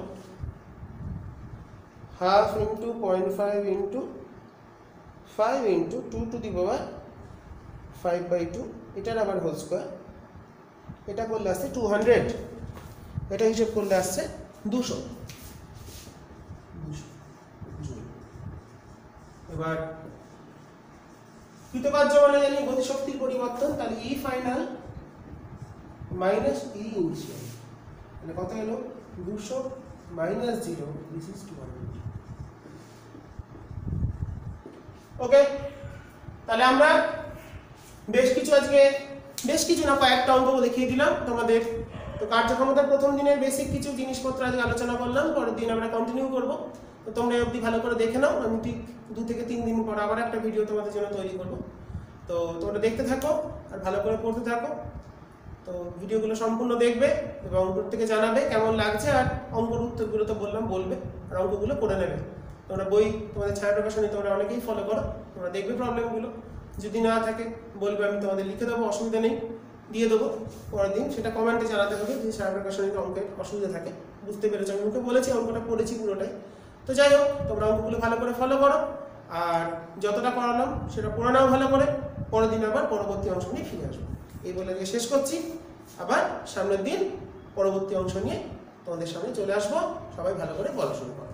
Speaker 1: half into 0.5 into 5 into 2 to the power 5/2, এটার আবার হোল স্কয়ার, এটা করলে আসছে 200, এটা হিসেব করলে আসছে 200 জুল। এবার কৃতকার্য মানে জানি গতিশক্তির পরিবর্তন, তাহলে ই ফাইনাল মাইনাস ই ইনিশিয়াল, মানে কত হলো 200 মাইনাস 0, দিস ইজ 200। ওকে, তাহলে আমরা বেশ কিছু না কয়েকটা অঙ্ক দেখিয়ে দিলাম তোমাদের। তো কার্যক্ষমতার প্রথম দিনের বেসিক কিছু জিনিসপত্র আজকে আলোচনা করলাম, পরের দিন আমরা কন্টিনিউ করব। তো তোমরা অবধি ভালো করে দেখে নাও, আমি ঠিক 2 থেকে 3 দিন পর আবার একটা ভিডিও তোমাদের জন্য তৈরি করব। তো তোমরা দেখতে থাকো আর ভালো করে পড়তে থাকো। তো ভিডিওগুলো সম্পূর্ণ দেখবে এবং প্রত্যেকে জানাবে কেমন লাগছে, আর অঙ্কের উত্তরগুলো তো বললাম বলবে, আর অঙ্কগুলো করে নেবে। তোমরা বই তোমাদের ছায়া প্রকাশনী তোমরা অনেকেই ফলো করো, তোমরা দেখবে প্রবলেমগুলো, যদি না থাকে বলবে, আমি তোমাদের লিখে দেবো, অসুবিধা নেই, দিয়ে দেবো পরের দিন। সেটা কমেন্টে জানাতে হবে যে ছায়া প্রকাশনীতে অঙ্কের অসুবিধা থাকে, বুঝতে পেরেছো, আমি মুখে বলেছি, অঙ্কটা পড়েছি পুরোটাই। তো যাই হোক, তোমরা অঙ্কগুলো ভালো করে ফলো করো, আর যতটা পড়ালাম সেটা পড়ে নাও ভালো করে, পরের দিন আবার পরবর্তী অংশ নিয়ে ফিরে আসবো। এই বলে যে শেষ করছি, আবার সামনের দিন পরবর্তী অংশ নিয়ে তোমাদের সামনে চলে আসবো। সবাই ভালো করে পড়াশোনা করো।